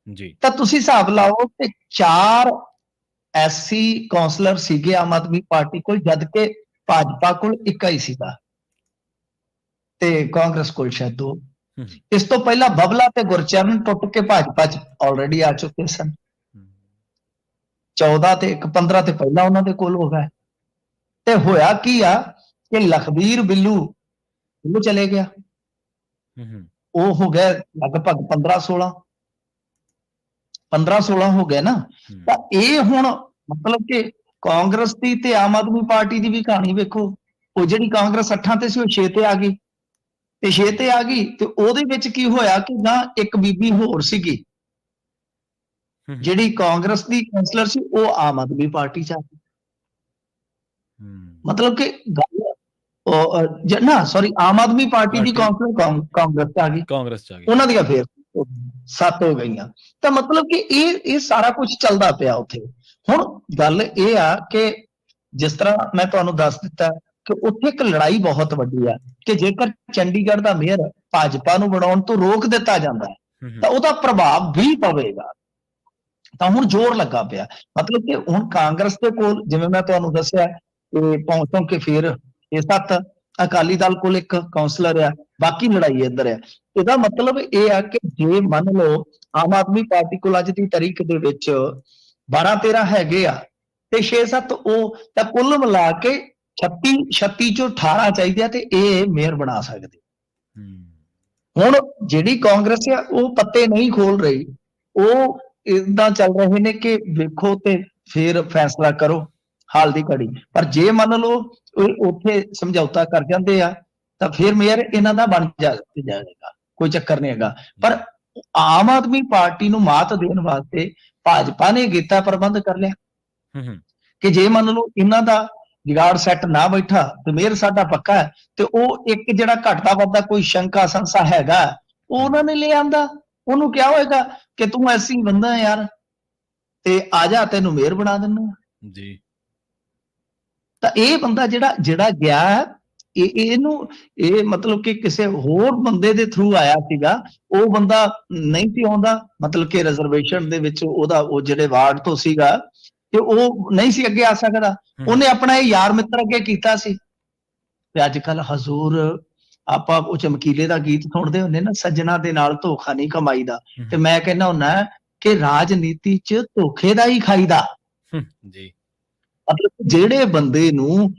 Speaker 1: ਜੀ
Speaker 2: ਤਾਂ ਤੁਸੀਂ ਹਿਸਾਬ ਲਾਓ ਕਿ 4 ਐਸਸੀ ਕਾਉਂਸਲਰ ਸੀਗੇ ਆਮ ਆਦਮੀ ਪਾਰਟੀ ਕੋਲ, ਜਦ ਕਿ ਭਾਜਪਾ ਕੋਲ 1 ਹੀ ਸੀਗਾ ਤੇ ਕਾਂਗਰਸ ਕੋਲ ਸ਼ਾਇਦ 2।
Speaker 1: ਹੂੰ
Speaker 2: ਇਸ ਤੋਂ ਪਹਿਲਾਂ ਬਬਲਾ ਤੇ ਗੁਰਚਰਨ ਟੁੱਟ ਕੇ ਭਾਜਪਾ 'ਚ ਆਲਰੇਡੀ ਆ ਚੁੱਕੇ ਸਨ। 14 ਤੇ 15 ਤੇ ਪਹਿਲਾਂ ਉਹਨਾਂ ਦੇ ਕੋਲ ਹੋ ਗਿਆ। ਤੇ ਹੋਇਆ ਕੀ ਆ ਕਿ ਲਖਬੀਰ ਬਿੱਲੂ ਉਹ ਚਲੇ ਗਿਆ। ਉਹ ਹੋ ਗਿਆ ਲਗਭਗ 15-16 ਹੋ ਗਏ ਨਾ। ਤਾਂ ਇਹ ਹੁਣ ਮਤਲਬ ਕਿ ਕਾਂਗਰਸ ਦੀ ਤੇ ਆਮ ਆਦਮੀ ਪਾਰਟੀ ਦੀ ਵੀ ਕਹਾਣੀ ਵੇਖੋ। ਉਹ ਜਿਹੜੀ ਕਾਂਗਰਸ 8 ਤੇ ਸੀ ਉਹ 6 ਤੇ ਆ ਗਈ, ਤੇ 6 ਤੇ ਆ ਗਈ ਤੇ ਉਹਦੇ ਵਿੱਚ ਕੀ ਹੋਇਆ ਕਿ ਨਾ ਇੱਕ ਬੀਬੀ ਹੋਰ ਸੀਗੀ ਜਿਹੜੀ ਕਾਂਗਰਸ ਦੀ ਕਾਉਂਸਲਰ ਸੀ, ਉਹ ਆਮ ਆਦਮੀ ਪਾਰਟੀ ਚ ਆ ਗਈ। ਮਤਲਬ ਕਿ ਨਾ ਸੌਰੀ ਆਮ ਆਦਮੀ ਪਾਰਟੀ ਦੀ ਕਾਉਂਸਲਰ ਕਾਂਗਰਸ ਚ ਆ ਗਈ, ਉਹਨਾਂ ਦੀਆਂ ਫੇਰ 7 ਹੋ ਗਈਆਂ। ਤਾਂ ਮਤਲਬ ਕਿ ਇਹ ਸਾਰਾ ਕੁਝ ਚੱਲਦਾ ਪਿਆ ਉੱਥੇ। ਹੁਣ ਗੱਲ ਇਹ ਆ ਕਿ ਜਿਸ ਤਰ੍ਹਾਂ ਮੈਂ ਤੁਹਾਨੂੰ ਦੱਸ ਦਿੱਤਾ ਕਿ ਉੱਥੇ ਇੱਕ ਲੜਾਈ ਬਹੁਤ ਵੱਡੀ ਆ ਕਿ ਜੇਕਰ ਚੰਡੀਗੜ੍ਹ ਦਾ ਮੇਅਰ ਭਾਜਪਾ ਨੂੰ ਬਣਾਉਣ ਤੋਂ ਰੋਕ ਦਿੱਤਾ ਜਾਂਦਾ ਤਾਂ ਉਹਦਾ ਪ੍ਰਭਾਵ ਵੀ ਪਵੇਗਾ। ਤਾਂ ਹੁਣ ਜ਼ੋਰ ਲੱਗਾ ਪਿਆ, ਮਤਲਬ ਕਿ ਹੁਣ ਕਾਂਗਰਸ ਦੇ ਕੋਲ ਜਿਵੇਂ ਮੈਂ ਤੁਹਾਨੂੰ ਦੱਸਿਆ ਪਹੁੰਚੋਂ ਕਿ ਫਿਰ 6-7 ਅਕਾਲੀ ਦਲ ਕੋਲ ਇੱਕ ਕਾਉਂਸਲਰ ਆ, ਬਾਕੀ ਲੜਾਈ ਇੱਧਰ ਆ। ਇਹਦਾ ਮਤਲਬ ਇਹ ਆ ਕਿ ਜੇ ਮੰਨ ਲਓ ਆਮ ਆਦਮੀ ਪਾਰਟੀ ਕੋਲ ਅੱਜ ਦੀ ਤਾਰੀਖ ਦੇ ਵਿੱਚ 12-13 ਹੈਗੇ ਆ ਤੇ 6-7 ਉਹ, ਤਾਂ ਕੁੱਲ ਮਿਲਾ ਕੇ 36 ਚੋਂ 18 ਚਾਹੀਦੇ ਆ ਤੇ ਇਹ ਮੇਅਰ ਬਣਾ ਸਕਦੇ। ਹੁਣ ਜਿਹੜੀ ਕਾਂਗਰਸ ਆ ਉਹ ਪੱਤੇ ਨਹੀਂ ਖੋਲ ਰਹੀ, ਉਹ ਇਦਾਂ ਚੱਲ ਰਹੇ ਨੇ ਕਿ ਵੇਖੋ ਤੇ ਫਿਰ ਫੈਸਲਾ ਕਰੋ ਹਾਲ ਦੀ ਘੜੀ। ਪਰ ਜੇ ਮੰਨ ਲਓ ਉੱਥੇ ਸਮਝੌਤਾ ਕਰ ਜਾਂਦੇ ਆ ਤਾਂ ਫਿਰ ਮੇਅਰ ਇਹਨਾਂ ਦਾ ਬਣ ਜਾਏਗਾ, ਕੋਈ ਚੱਕਰ ਨਹੀਂ ਹੈਗਾ। ਪਰ ਆਮ ਆਦਮੀ ਪਾਰਟੀ ਨੂੰ ਮਾਤ ਦੇਣ ਵਾਸਤੇ ਭਾਜਪਾ ਨੇ ਕੀਤਾ ਪ੍ਰਬੰਧ ਕਰ ਲਿਆ ਕਿ ਜੇ ਮੰਨ ਲਓ ਇਹਨਾਂ ਦਾ ਜੁਗਾੜ ਸੈੱਟ ਨਾ ਬੈਠਾ ਤੇ ਮੇਅਰ ਸਾਡਾ ਪੱਕਾ ਹੈ, ਤੇ ਉਹ ਇੱਕ ਜਿਹੜਾ ਘਟਦਾ ਵੱਧਦਾ ਕੋਈ ਸ਼ੰਕਾ ਸੰਸਾ ਹੈਗਾ ਉਹ ਉਹਨਾਂ ਨੇ ਲੈ ਆਂਦਾ। ਉਹਨੂੰ ਕਿਹਾ ਹੋਏਗਾ ਕਿ ਤੂੰ ਐਸੀ ਬੰਦਾ ਯਾਰ ਤੇ ਆ ਜਾ, ਤੈਨੂੰ ਮੇਅਰ ਬਣਾ ਦਿੰਦਾ ਜੀ। ਤਾਂ ਇਹ ਬੰਦਾ ਜਿਹੜਾ ਗਿਆ ਇਹਨੂੰ ਇਹ ਮਤਲਬ ਕਿ ਕਿਸੇ ਹੋਰ ਬੰਦੇ ਦੇ ਥਰੂ ਆਇਆ ਸੀਗਾ। ਉਹ ਬੰਦਾ ਨਹੀਂ ਸੀ ਆਉਂਦਾ, ਮਤਲਬ ਕਿ ਰਿਜ਼ਰਵੇਸ਼ਨ ਦੇ ਵਿੱਚ ਉਹਦਾ ਉਹ ਜਿਹੜੇ ਵਾਰਡ ਤੋਂ ਸੀਗਾ ਤੇ ਉਹ ਨਹੀਂ ਸੀ ਅੱਗੇ ਆ ਸਕਦਾ। ਉਹਨੇ ਆਪਣਾ ਇਹ ਯਾਰ ਮਿੱਤਰ ਅੱਗੇ ਕੀਤਾ ਸੀ। ਤੇ ਅੱਜ ਕੱਲ ਹਜ਼ੂਰ ਆਪਾਂ ਉਹ ਚਮਕੀਲੇ ਦਾ ਗੀਤ ਸੁਣਦੇ ਹੁੰਦੇ ਨਾ, ਸੱਜਣਾ ਦੇ ਨਾਲ ਧੋਖਾ ਨਹੀਂ ਕਮਾਈਦਾ। ਤੇ ਮੈਂ ਕਹਿੰਦਾ ਹੁੰਦਾ ਕਿ ਰਾਜਨੀਤੀ ਚ ਧੋਖੇ ਦਾ ਹੀ ਖਾਈਦਾ ਜੀ। ਮਤਲਬ ਜਿਹੜੇ ਬੰਦੇ ਨੂੰ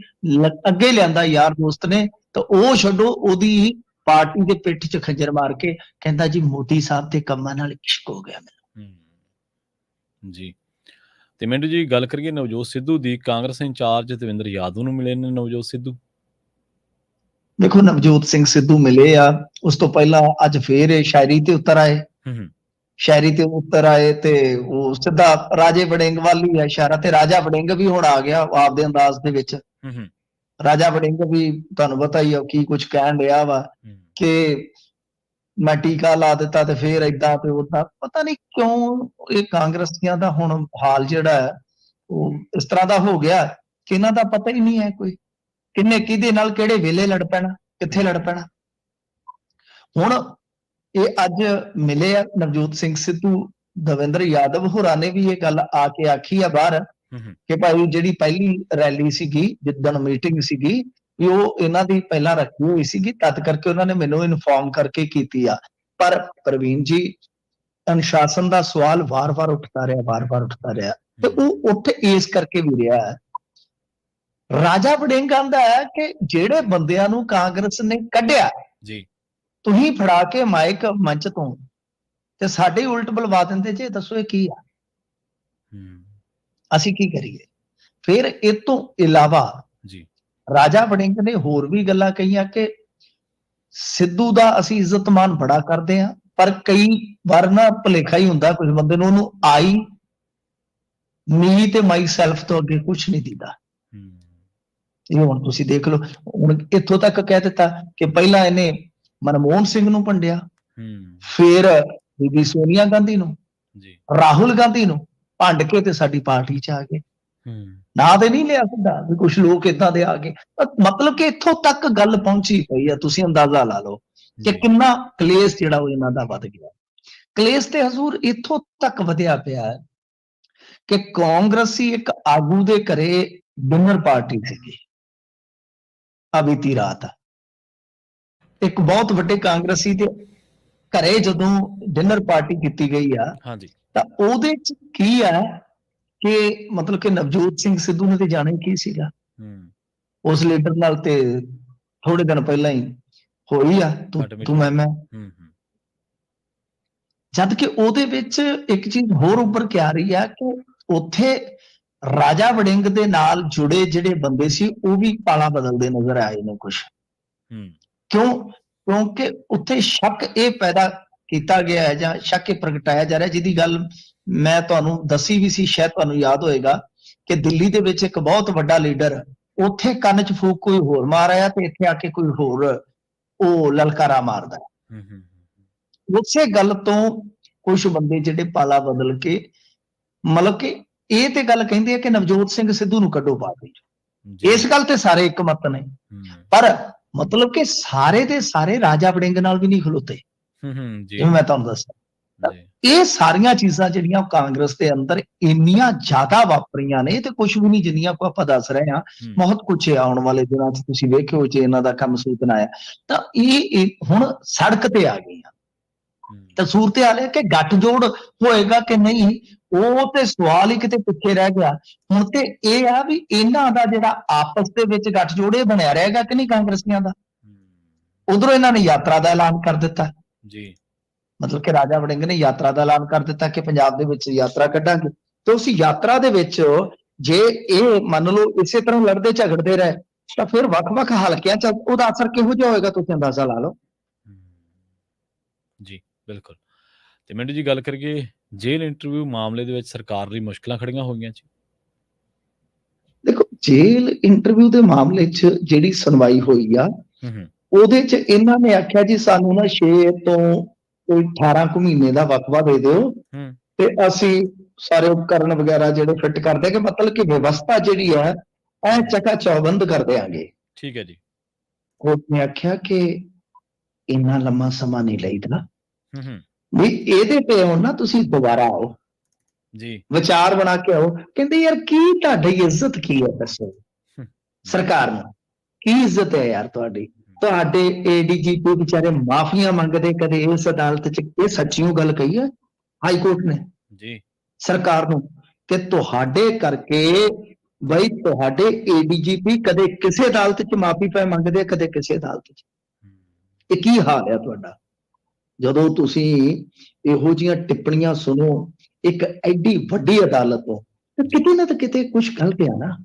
Speaker 2: ਅੱਗੇ ਲਿਆਂਦਾ ਯਾਰ ਦੋਸਤ ਨੇ, ਤਾਂ ਉਹ ਛੱਡੋ, ਉਹਦੀ ਪਾਰਟੀ ਦੇ ਪਿੱਠ 'ਚ ਖੰਜਰ ਮਾਰ ਕੇ ਕਹਿੰਦਾ ਜੀ ਮੋਦੀ ਸਾਹਿਬ ਦੇ ਕੰਮਾਂ ਨਾਲ ਇਸ਼ਕ ਹੋ ਗਿਆ ਮੈਨੂੰ
Speaker 1: ਜੀ। ਤੇ ਮਿੰਟੂ ਜੀ ਗੱਲ ਕਰੀਏ ਨਵਜੋਤ ਸਿੱਧੂ ਦੀ, ਕਾਂਗਰਸ ਇੰਚਾਰਜ ਦਵਿੰਦਰ ਯਾਦਵ ਨੂੰ ਮਿਲੇ ਨੇ ਨਵਜੋਤ ਸਿੱਧੂ।
Speaker 2: ਦੇਖੋ ਨਵਜੋਤ ਸਿੰਘ ਸਿੱਧੂ ਮਿਲੇ ਆ, ਉਸ ਤੋਂ ਪਹਿਲਾਂ ਅੱਜ ਫੇਰ ਇਹ ਸ਼ਾਇਰੀ ਤੇ ਉਤਰ ਆਏ। ਸ਼ਾਇਰੀ ਤੇ ਉੱਤਰ ਆਏ ਤੇ ਉਹ ਸਿੱਧਾ ਰਾਜੇ ਵੜਿੰਗ ਵੱਲ ਹੀ ਆ ਇਸ਼ਾਰਾ, ਤੇ ਰਾਜਾ ਵੜਿੰਗ ਵੀ ਹੁਣ ਆ ਗਿਆ ਆਪਦੇ ਅੰਦਾਜ਼ ਦੇ ਵਿੱਚ। ਰਾਜਾ ਵੜਿੰਗ ਵੀ ਤੁਹਾਨੂੰ ਪਤਾ ਹੀ ਆ ਕੀ ਕੁਝ ਕਹਿਣ ਡਿਆ ਵਾ ਕਿ ਮੈਂ ਟੀਕਾ ਲਾ ਦਿੱਤਾ ਤੇ ਫੇਰ ਏਦਾਂ ਤੇ ਉਦਾਂ। ਪਤਾ ਨਹੀਂ ਕਿਉਂ ਇਹ ਕਾਂਗਰਸੀਆਂ ਦਾ ਹੁਣ ਹਾਲ ਜਿਹੜਾ ਹੈ ਉਹ ਇਸ ਤਰ੍ਹਾਂ ਦਾ ਹੋ ਗਿਆ ਕਿ ਇਹਨਾਂ ਦਾ ਪਤਾ ਹੀ ਨਹੀਂ ਹੈ ਕੋਈ ਕਿੰਨੇ ਕਿਹਦੇ ਨਾਲ ਕਿਹੜੇ ਵੇਲੇ ਲੜ ਪੈਣਾ, ਕਿੱਥੇ ਲੜ ਪੈਣਾ। ਹੁਣ ਇਹ ਅੱਜ ਮਿਲੇ ਆ ਨਵਜੋਤ ਸਿੰਘ ਸਿੱਧੂ, ਦਵਿੰਦਰ ਯਾਦਵ ਹੋਰਾਂ ਨੇ ਵੀ ਇਹ ਗੱਲ ਆ ਕੇ ਆਖੀ ਆ ਬਾਹਰ ਕਿ ਭਾਈ ਜਿਹੜੀ ਪਹਿਲੀ ਰੈਲੀ ਸੀਗੀ, ਜਿੱਦਣ ਮੀਟਿੰਗ ਸੀਗੀ, ਵੀ ਉਹ ਇਹਨਾਂ ਦੀ ਪਹਿਲਾਂ ਰੱਖੀ ਹੋਈ ਸੀਗੀ, ਤਦ ਕਰਕੇ ਉਹਨਾਂ ਨੇ ਮੈਨੂੰ ਇਨਫੋਰਮ ਕਰਕੇ ਕੀਤੀ ਆ। ਪਰ ਪ੍ਰਵੀਨ ਜੀ ਅਨੁਸ਼ਾਸਨ ਦਾ ਸਵਾਲ ਵਾਰ-ਵਾਰ ਉੱਠਦਾ ਰਿਹਾ ਤੇ ਉਹ ਉੱਥੇ ਇਸ ਕਰਕੇ ਵੀ ਰਿਹਾ ਹੈ। ਰਾਜਾ ਵੜਿੰਗ ਕਹਿੰਦਾ ਹੈ ਕਿ ਜਿਹੜੇ ਬੰਦਿਆਂ ਨੂੰ ਕਾਂਗਰਸ ਨੇ ਕੱਢਿਆ ਜੀ, ਤੁਸੀਂ ਫੜਾ ਕੇ ਮਾਈਕ ਮੰਚ ਤੋਂ ਤੇ ਸਾਡੇ ਉਲਟ ਬੁਲਵਾ ਦਿੰਦੇ ਜੇ, ਦੱਸੋ ਇਹ ਕੀ ਆ, ਅਸੀਂ ਕੀ ਕਰੀਏ। ਫਿਰ ਇਹ ਤੋਂ ਇਲਾਵਾ ਜੀ ਰਾਜਾ ਵੜਿੰਗ ਨੇ ਹੋਰ ਵੀ ਗੱਲਾਂ ਕਹੀਆਂ ਕਿ ਸਿੱਧੂ ਦਾ ਅਸੀਂ ਇੱਜ਼ਤ ਮਾਨ ਬੜਾ ਕਰਦੇ ਹਾਂ, ਪਰ ਕਈ ਵਾਰ ਨਾ ਭੁਲੇਖਾ ਹੀ ਹੁੰਦਾ ਕੁਝ ਬੰਦੇ ਨੂੰ, ਉਹਨੂੰ ਆਈ ਮੀ ਤੇ ਮਾਈ ਸੈਲਫ ਤੋਂ ਅੱਗੇ ਕੁਝ ਨਹੀਂ ਦਿੰਦਾ। ਇਹ ਹੁਣ ਤੁਸੀਂ ਦੇਖ ਲਓ, ਹੁਣ ਇੱਥੋਂ ਤੱਕ ਕਹਿ ਦਿੱਤਾ ਕਿ ਪਹਿਲਾਂ ਇਹਨੇ ਮਨਮੋਹਨ ਸਿੰਘ ਨੂੰ ਭੰਡਿਆ, ਫਿਰ ਬੀਬੀ ਸੋਨੀਆ ਗਾਂਧੀ ਨੂੰ, ਰਾਹੁਲ ਗਾਂਧੀ ਨੂੰ ਭੰਡ ਕੇ ਤੇ ਸਾਡੀ ਪਾਰਟੀ 'ਚ ਆ ਗਏ। ਨਾ ਤੇ ਨਹੀਂ ਲਿਆ ਸਿੱਧਾ ਵੀ ਕੁਝ ਲੋਕ ਏਦਾਂ ਦੇ ਆ ਗਏ। ਮਤਲਬ ਕਿ ਇੱਥੋਂ ਤੱਕ ਗੱਲ ਪਹੁੰਚੀ ਪਈ ਆ, ਤੁਸੀਂ ਅੰਦਾਜ਼ਾ ਲਾ ਲਓ ਕਿ ਕਿੰਨਾ ਕਲੇਸ਼ ਜਿਹੜਾ ਉਹ ਇਹਨਾਂ ਦਾ ਵੱਧ ਗਿਆ। ਕਲੇਸ਼ ਤੇ ਹਜ਼ੂਰ ਇੱਥੋਂ ਤੱਕ ਵਧਿਆ ਪਿਆ ਕਿ ਕਾਂਗਰਸੀ ਇੱਕ ਆਗੂ ਦੇ ਘਰੇ ਡਿਨਰ ਪਾਰਟੀ ਸੀਗੀ ਆ ਬੀਤੀ ਰਾਤ। ਇੱਕ ਬਹੁਤ ਵੱਡੇ ਕਾਂਗਰਸੀ ਦੇ ਘਰੇ ਜਦੋਂ ਡਿਨਰ ਪਾਰਟੀ ਕੀਤੀ ਗਈ ਆ ਤਾਂ ਉਹਦੇ ਚ ਕੀ ਆ ਕਿ ਮਤਲਬ ਕਿ ਨਵਜੋਤ ਸਿੰਘ ਸਿੱਧੂ ਨੇ ਤੇ ਜਾਣਾ ਹੀ ਕੀ ਸੀਗਾ ਉਸ ਲੀਡਰ ਨਾਲ, ਤੇ ਥੋੜੇ ਦਿਨ ਪਹਿਲਾਂ ਹੀ ਹੋਈ ਆ ਤੂੰ
Speaker 1: ਘੱਟ ਮਿੱਠੀ
Speaker 2: ਤੂੰ ਮੈਂ
Speaker 1: ਹੂੰ ਹੂੰ
Speaker 2: ਜਦ ਕਿ ਉਹਦੇ ਵਿੱਚ ਇੱਕ ਚੀਜ਼ ਹੋਰ ਉੱਭਰ ਕੇ ਆ ਰਹੀ ਆ ਕਿ ਉੱਥੇ ਰਾਜਾ ਵੜਿੰਗ ਦੇ ਨਾਲ ਜੁੜੇ ਜਿਹੜੇ ਬੰਦੇ ਸੀ ਉਹ ਵੀ ਪਾਲਾ ਬਦਲਦੇ ਨਜ਼ਰ ਆਏ ਨੇ ਕੁਝ।
Speaker 1: ਹੂੰ
Speaker 2: ਕਿਉਂਕਿ ਉੱਥੇ ਸ਼ੱਕ ਇਹ ਪੈਦਾ ਕੀਤਾ ਗਿਆ ਹੈ ਜਾਂ ਸ਼ੱਕ ਇਹ ਪ੍ਰਗਟਾਇਆ ਜਾ ਰਿਹਾ, ਜਿਹਦੀ ਗੱਲ ਮੈਂ ਤੁਹਾਨੂੰ ਦੱਸੀ ਵੀ ਸੀ, ਸ਼ਾਇਦ ਤੁਹਾਨੂੰ ਯਾਦ ਹੋਏਗਾ ਕਿ ਦਿੱਲੀ ਦੇ ਵਿੱਚ ਇੱਕ ਬਹੁਤ ਵੱਡਾ ਲੀਡਰ ਉੱਥੇ ਕੰਨ 'ਚ ਫੂਕ ਕੋਈ ਹੋਰ ਮਾਰ ਆਇਆ ਤੇ ਇੱਥੇ ਆ ਕੇ ਕੋਈ ਹੋਰ ਉਹ ਲਲਕਾਰਾ ਮਾਰਦਾ।
Speaker 1: ਹੂੰ ਹੂੰ
Speaker 2: ਉਸੇ ਗੱਲ ਤੋਂ ਕੁਝ ਬੰਦੇ ਜਿਹੜੇ ਪਾਲਾ ਬਦਲ ਕੇ ਮਤਲਬ ਕਿ ਇਹ ਤੇ ਗੱਲ ਕਹਿੰਦੇ ਆ ਕਿ ਨਵਜੋਤ ਸਿੰਘ ਸਿੱਧੂ ਨੂੰ ਕੱਢੋ ਪਾਰਟੀ ਚੋਂ।
Speaker 1: ਜੀ
Speaker 2: ਇਸ ਗੱਲ ਤੇ ਸਾਰੇ ਇੱਕ ਮਤ ਨੇ,
Speaker 1: ਹੂੰ
Speaker 2: ਪਰ ਮਤਲਬ ਕਿ ਸਾਰੇ ਦੇ ਸਾਰੇ ਰਾਜਾ ਵੜਿੰਗ ਨਾਲ ਵੀ ਨਹੀਂ ਖਲੋਤੇ,
Speaker 1: ਜੀ
Speaker 2: ਜਿਵੇਂ ਮੈਂ ਤੁਹਾਨੂੰ ਦੱਸਿਆ।
Speaker 1: ਜੀ
Speaker 2: ਇਹ ਸਾਰੀਆਂ ਚੀਜ਼ਾਂ ਜਿਹੜੀਆਂ ਕਾਂਗਰਸ ਦੇ ਅੰਦਰ ਇੰਨੀਆਂ ਜ਼ਿਆਦਾ ਵਾਪਰੀਆਂ ਨੇ ਤੇ ਕੁਝ ਵੀ ਨਹੀਂ ਜਿੰਨੀਆਂ ਕੋ ਆਪਾਂ ਦੱਸ ਰਹੇ ਹਾਂ,
Speaker 1: ਹੂੰ
Speaker 2: ਬਹੁਤ ਕੁਝ ਹੈ ਆਉਣ ਵਾਲੇ ਦਿਨਾਂ 'ਚ ਤੁਸੀਂ ਵੇਖਿਓ ਜੇ ਇਹਨਾਂ ਦਾ ਕੰਮ ਸੂਚਨਾ ਆਇਆ ਤਾਂ ਇਹ ਹੁਣ ਸੜਕ ਤੇ ਆ ਗਈਆਂ।
Speaker 1: ਹੂੰ
Speaker 2: ਤਾਂ ਸੂਰਤ ਹਾਲ ਹੈ ਕਿ ਗੱਠਜੋੜ ਹੋਏਗਾ ਕਿ ਨਹੀਂ, ਉਹ ਤੇ ਸਵਾਲ ਹੀ ਕਿਤੇ ਪਿੱਛੇ ਰਹਿ ਗਿਆ। ਹੁਣ ਤੇ ਇਹ ਆ ਵੀ ਇਹਨਾਂ ਦਾ ਜਿਹੜਾ ਆਪਸ ਦੇ ਵਿੱਚ ਗੱਠਜੋੜ ਇਹ ਬਣਿਆ ਰਹੇਗਾ ਕਿ ਨਹੀਂ ਕਾਂਗਰਸੀਆਂ ਦਾ।
Speaker 1: ਹੂੰ
Speaker 2: ਉਧਰੋਂ ਇਹਨਾਂ ਨੇ ਯਾਤਰਾ ਦਾ ਐਲਾਨ ਕਰ ਦਿੱਤਾ,
Speaker 1: ਜੀ
Speaker 2: ਮਤਲਬ ਕਿ ਰਾਜਾ ਵੜਿੰਗ ਨੇ ਯਾਤਰਾ ਦਾ ਐਲਾਨ ਕਰ ਦਿੱਤਾ ਕਿ ਪੰਜਾਬ ਦੇ ਵਿੱਚ ਯਾਤਰਾ ਕੱਢਾਂਗੇ। ਤੇ ਉਸ ਯਾਤਰਾ ਦੇ ਵਿੱਚ ਜੇ ਇਹ ਮੰਨ ਲਓ ਇਸੇ ਤਰ੍ਹਾਂ ਲੜਦੇ ਝਗੜਦੇ ਰਹੇ ਤਾਂ ਫਿਰ ਵੱਖ-ਵੱਖ ਹਲਕਿਆਂ 'ਚ ਉਹਦਾ ਅਸਰ ਕਿਹੋ ਜਿਹਾ ਹੋਏਗਾ ਤੁਸੀਂ ਅੰਦਾਜ਼ਾ ਲਾ ਲਓ।
Speaker 1: ਹੂੰ, ਜੀ ਬਿਲਕੁਲ। ਤੇ ਮਿੰਟੂ ਜੀ ਗੱਲ ਕਰੀਏ ਜੇਲ੍ਹ ਇੰਟਰਵਿਊ ਮਾਮਲੇ ਦੇ ਵਿੱਚ ਸਰਕਾਰ ਲਈ ਮੁਸ਼ਕਲਾਂ ਖੜੀਆਂ ਹੋ ਗਈਆਂ ਜੀ।
Speaker 2: ਦੇਖੋ ਜੇਲ੍ਹ ਇੰਟਰਵਿਊ ਦੇ ਮਾਮਲੇ 'ਚ ਜਿਹੜੀ ਸੁਣਵਾਈ ਹੋਈ ਆ
Speaker 1: ਹੂੰ ਹੂੰ
Speaker 2: ਉਹਦੇ 'ਚ ਇਹਨਾਂ ਨੇ ਆਖਿਆ ਜੀ ਸਾਨੂੰ ਨਾ 6 ਤੋਂ ਕੋਈ 18 ਕੁ ਮਹੀਨੇ ਦਾ ਵਕਫਾ ਦੇ ਦਿਓ
Speaker 1: ਹੂੰ
Speaker 2: ਤੇ ਅਸੀਂ ਸਾਰੇ ਉਪਕਰਨ ਵਗੈਰਾ ਜਿਹੜੇ ਫਿੱਟ ਕਰ ਦਿਆਂਗੇ, ਮਤਲਬ ਕਿ ਵਿਵਸਥਾ ਜਿਹੜੀ ਹੈ ਐ ਚਕਾ ਚੌਬੰਦ ਕਰ ਦਿਆਂਗੇ।
Speaker 1: ਠੀਕ ਹੈ ਜੀ।
Speaker 2: ਕੋਰਟ ਨੇ ਆਖਿਆ ਕਿ ਇੰਨਾ ਲੰਮਾ ਸਮਾਂ ਨਹੀਂ ਲਈਦਾ
Speaker 1: ਹੂੰ
Speaker 2: ਵੀ ਇਹਦੇ ਤੇ ਹੁਣ ਨਾ ਤੁਸੀਂ ਦੁਬਾਰਾ ਆਓ,
Speaker 1: ਜੀ
Speaker 2: ਵਿਚਾਰ ਬਣਾ ਕੇ ਆਓ। ਕਹਿੰਦੇ ਯਾਰ ਕੀ ਤੁਹਾਡੀ ਇੱਜ਼ਤ ਕੀ ਹੈ ਦੱਸੋ
Speaker 1: ਹੂੰ,
Speaker 2: ਸਰਕਾਰ ਨੂੰ, ਕੀ ਇੱਜ਼ਤ ਹੈ ਯਾਰ ਤੁਹਾਡੀ। ਤੁਹਾਡੇ ਏਡੀਜੀਪੀ ਵਿਚਾਰੇ ਮਾਫੀਆਂ ਮੰਗਦੇ ਕਦੇ ਇਸ ਅਦਾਲਤ 'ਚ, ਇਹ ਸੱਚੀਓ ਗੱਲ ਕਹੀ ਹੈ ਹਾਈ ਕੋਰਟ ਨੇ
Speaker 1: ਜੀ
Speaker 2: ਸਰਕਾਰ ਨੂੰ ਕਿ ਤੁਹਾਡੇ ਕਰਕੇ ਬਈ ਤੁਹਾਡੇ ਏਡੀਜੀਪੀ ਕਦੇ ਕਿਸੇ ਅਦਾਲਤ 'ਚ ਮਾਫੀ ਪੈ ਮੰਗਦੇ, ਕਦੇ ਕਿਸੇ ਅਦਾਲਤ 'ਚ।
Speaker 1: ਹੂੰ,
Speaker 2: ਇਹ ਕੀ ਹਾਲ ਹੈ ਤੁਹਾਡਾ ਜਦੋਂ ਤੁਸੀਂ ਇਹੋ ਜਿਹੀਆਂ ਟਿੱਪਣੀਆਂ ਸੁਣੋ ਇੱਕ ਐਡੀ ਵੱਡੀ ਅਦਾਲਤ ਤੋਂ, ਤੇ ਕਿਤੇ ਨਾ ਕਿਤੇ ਕੁਝ ਗਲਤ ਆ ਨਾ।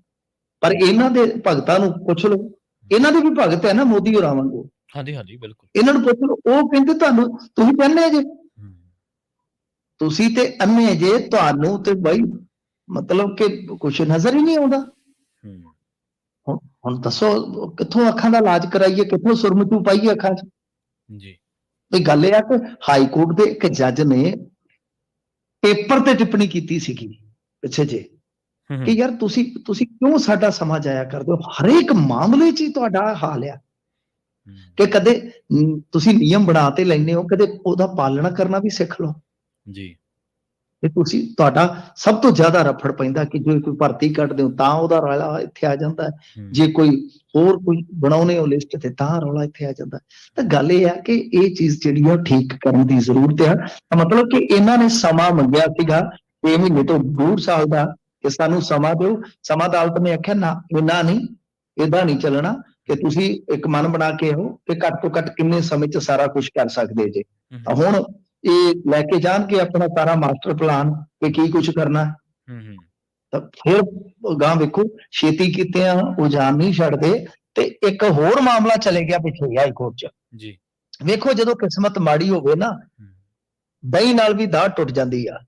Speaker 2: ਪਰ ਇਹਨਾਂ ਦੇ ਭਗਤਾਂ ਨੂੰ ਪੁੱਛ ਲਓ, ਇਹਨਾਂ ਦੇ ਵੀ ਭਗਤ ਹੈ ਨਾ ਮੋਦੀ ਹੋਰਾਂ ਵਾਂਗੂ,
Speaker 1: ਹਾਂਜੀ ਹਾਂਜੀ ਬਿਲਕੁਲ।
Speaker 2: ਇਹਨਾਂ ਨੂੰ ਪੁੱਛ ਲਓ, ਉਹ ਕਹਿੰਦੇ ਤੁਹਾਨੂੰ ਤੁਸੀਂ ਕਹਿੰਦੇ ਜੇ
Speaker 1: ਹੂੰ,
Speaker 2: ਤੁਸੀਂ ਤੇ ਅੰਨੇ ਜੇ, ਤੁਹਾਨੂੰ ਤੇ ਬਈ ਮਤਲਬ ਕਿ ਕੁਝ ਨਜ਼ਰ ਹੀ ਨਹੀਂ ਆਉਂਦਾ।
Speaker 1: ਹੂੰ,
Speaker 2: ਹੁਣ ਦੱਸੋ ਕਿੱਥੋਂ ਅੱਖਾਂ ਦਾ ਇਲਾਜ ਕਰਾਈਏ, ਕਿੱਥੋਂ ਸੁਰਮਚੂ ਪਾਈਏ ਅੱਖਾਂ 'ਚ।
Speaker 1: ਜੀ
Speaker 2: ਇਹ ਗੱਲ ਇਹ ਆ ਕਿ ਹਾਈ ਕੋਰਟ ਦੇ ਇੱਕ ਜੱਜ ਨੇ ਪੇਪਰ ਤੇ ਟਿੱਪਣੀ ਕੀਤੀ ਸੀਗੀ ਪਿੱਛੇ ਜੇ
Speaker 1: ਹੂੰ
Speaker 2: ਕਿ ਯਾਰ ਤੁਸੀਂ ਕਿਉਂ ਸਾਡਾ ਸਮਾਂ ਜਾਇਆ ਕਰਦੇ ਹੋ, ਹਰੇਕ ਮਾਮਲੇ 'ਚ ਹੀ ਤੁਹਾਡਾ ਹਾਲ ਆ
Speaker 1: ਹੂੰ,
Speaker 2: ਕਿ ਕਦੇ ਤੁਸੀਂ ਨਿਯਮ ਬਣਾ ਤੇ ਲੈਂਦੇ ਹੋ, ਕਦੇ ਉਹਦਾ ਪਾਲਣਾ ਕਰਨਾ ਵੀ ਸਿੱਖ ਲਓ।
Speaker 1: ਜੀ
Speaker 2: ਤੇ ਤੁਸੀਂ ਤੁਹਾਡਾ ਸਭ ਤੋਂ ਜ਼ਿਆਦਾ ਰਫੜ ਪੈਂਦਾ ਕਿ ਜੇ ਕੋਈ ਭਰਤੀ ਕੱਢਦੇ ਹੋ ਤਾਂ ਉਹਦਾ ਰੌਲਾ ਇੱਥੇ ਆ ਜਾਂਦਾ ਹੈ,
Speaker 1: ਹੂੰ,
Speaker 2: ਜੇ ਕੋਈ ਹੋਰ ਕੋਈ ਬਣਾਉਣੇ ਹੋ ਲਿਸਟ ਤੇ ਤਾਂ ਰੌਲਾ ਇੱਥੇ ਆ ਜਾਂਦਾ। ਤਾਂ ਗੱਲ ਇਹ ਆ ਕਿ ਇਹ ਚੀਜ਼ ਜਿਹੜੀ ਆ ਉਹ ਠੀਕ ਕਰਨ ਦੀ ਜ਼ਰੂਰਤ ਆ। ਤਾਂ ਮਤਲਬ ਕਿ ਇਹਨਾਂ ਨੇ ਸਮਾਂ ਮੰਗਿਆ ਸੀਗਾ 6 ਮਹੀਨੇ ਤੋਂ 2 ਸਾਲ ਦਾ ਕਿ ਸਾਨੂੰ ਸਮਾਂ ਦਿਓ। ਸਮਾਂ ਅਦਾਲਤ ਨੇ ਆਖਿਆ ਨਾ ਇੰਨਾ ਨਹੀਂ, ਏਦਾਂ ਨਹੀਂ ਚੱਲਣਾ ਕਿ ਤੁਸੀਂ ਇੱਕ ਮਨ ਬਣਾ ਕੇ ਆਓ ਕਿ ਘੱਟ ਤੋਂ ਘੱਟ ਕਿੰਨੇ ਸਮੇਂ 'ਚ ਸਾਰਾ ਕੁਝ ਕਰ ਸਕਦੇ ਜੇ। ਤਾਂ ਹੁਣ ਇਹ ਲੈ ਕੇ ਜਾਣਗੇ ਆਪਣਾ ਸਾਰਾ ਮਾਸਟਰ ਪਲਾਨ ਕਿ ਕੀ ਕੁਝ ਕਰਨਾ,
Speaker 1: ਹੂੰ,
Speaker 2: ਤਾਂ ਫਿਰ ਗਾਂ ਵੇਖੋ ਛੇਤੀ ਕੀਤੇ ਆ ਉਹ ਜਾਨ ਨਹੀਂ ਛੱਡਦੇ। ਤੇ ਇੱਕ ਹੋਰ ਮਾਮਲਾ ਚਲੇ ਗਿਆ ਪਿੱਛੇ ਹਾਈ ਕੋਰਟ 'ਚ।
Speaker 1: ਜੀ
Speaker 2: ਵੇਖੋ ਜਦੋਂ ਕਿਸਮਤ ਮਾੜੀ ਹੋਵੇ ਨਾ, ਦਹੀਂ ਨਾਲ ਵੀ ਦਾੜ ਟੁੱਟ ਜਾਂਦੀ ਆ।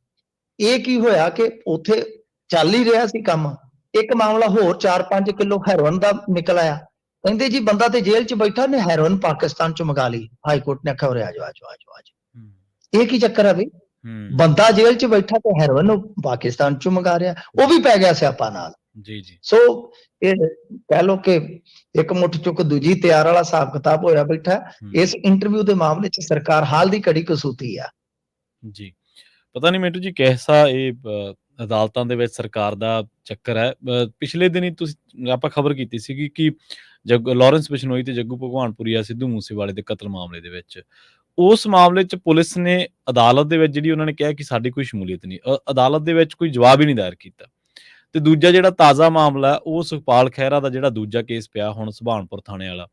Speaker 2: ਇਹ ਕੀ ਹੋਇਆ ਕਿ ਉੱਥੇ ਚੱਲ ਹੀ ਰਿਹਾ ਸੀ ਕੰਮ, ਇੱਕ ਮਾਮਲਾ ਹੋਰ 4-5 ਕਿਲੋ ਹੈਰੋਇਨ ਦਾ ਨਿਕਲ ਆਇਆ। ਕਹਿੰਦੇ ਜੀ ਬੰਦਾ ਤੇ ਜੇਲ੍ਹ 'ਚ ਬੈਠਾ ਨੇ ਹੈਰੋਇਨ ਪਾਕਿਸਤਾਨ 'ਚੋਂ ਮੰਗਾ ਲਈ। ਹਾਈ ਕੋਰਟ ਨੇ ਆਖਿਆ ਉਰੇ ਆ ਜਾਓ ਆ ਜਾਓ ਆ ਜਾਓ ਆ ਜਾਓ। ਇਹ ਕੀ ਚੱਕਰ ਆ ਬਈ, ਬੰਦਾ ਜੇਲ੍ਹ 'ਚ ਬੈਠਾ ਤੇ ਹੈਰੋਇਨ ਪਾਕਿਸਤਾਨ 'ਚੋਂ ਮੰਗਾ ਰਿਹਾ, ਉਹ ਵੀ ਪੈ ਗਿਆ ਸਿਆਪਾ ਨਾਲ।
Speaker 1: ਜੀ ਜੀ
Speaker 2: ਸੋ ਇਹ ਕਹਿ ਲਓ ਕਿ ਇੱਕ ਮੁੱਠ ਚੁੱਕ ਦੂਜੀ ਤਿਆਰ ਵਾਲਾ ਹਿਸਾਬ ਕਿਤਾਬ ਹੋਇਆ ਬੈਠਾ। ਇਸ ਇੰਟਰਵਿਊ ਦੇ ਮਾਮਲੇ 'ਚ ਸਰਕਾਰ ਹਾਲ ਦੀ ਘੜੀ ਕਸੂਤੀ ਆ।
Speaker 1: ਜੀ ਪਤਾ ਨਹੀਂ ਮਿੰਟੂ ਜੀ ਕਿਹਦਾ ਇਹ ਅਦਾਲਤਾਂ ਦੇ ਵਿੱਚ ਸਰਕਾਰ ਦਾ ਚੱਕਰ ਹੈ। ਪਿਛਲੇ ਦਿਨੀ ਤੁਸੀਂ ਆਪਾਂ ਖਬਰ ਕੀਤੀ ਸੀਗੀ ਕਿ ਲਾਰੈਂਸ ਬਿਸ਼ਨੋਈ ਤੇ ਜੱਗੂ ਭਗਵਾਨਪੁਰੀਆ ਸਿੱਧੂ ਮੂਸੇਵਾਲੇ ਦੇ ਕਤਲ ਮਾਮਲੇ ਦੇ ਵਿੱਚ, ਉਸ ਮਾਮਲੇ 'ਚ ਪੁਲਿਸ ਨੇ ਅਦਾਲਤ ਦੇ ਵਿੱਚ ਜਿਹੜੀ ਉਹਨਾਂ ਨੇ ਕਿਹਾ ਕਿ ਸਾਡੀ ਕੋਈ ਸ਼ਮੂਲੀਅਤ ਨਹੀਂ, ਅਦਾਲਤ ਦੇ ਵਿੱਚ ਕੋਈ ਜਵਾਬ ਹੀ ਨਹੀਂ ਦਾਇਰ ਕੀਤਾ। ਤੇ ਦੂਜਾ ਜਿਹੜਾ ਤਾਜ਼ਾ ਮਾਮਲਾ ਉਹ ਸੁਖਪਾਲ ਖਹਿਰਾ ਦਾ ਜਿਹੜਾ ਦੂਜਾ ਕੇਸ ਪਿਆ ਹੁਣ ਸੁਭਾਨਪੁਰ ਥਾਣੇ ਵਾਲਾ,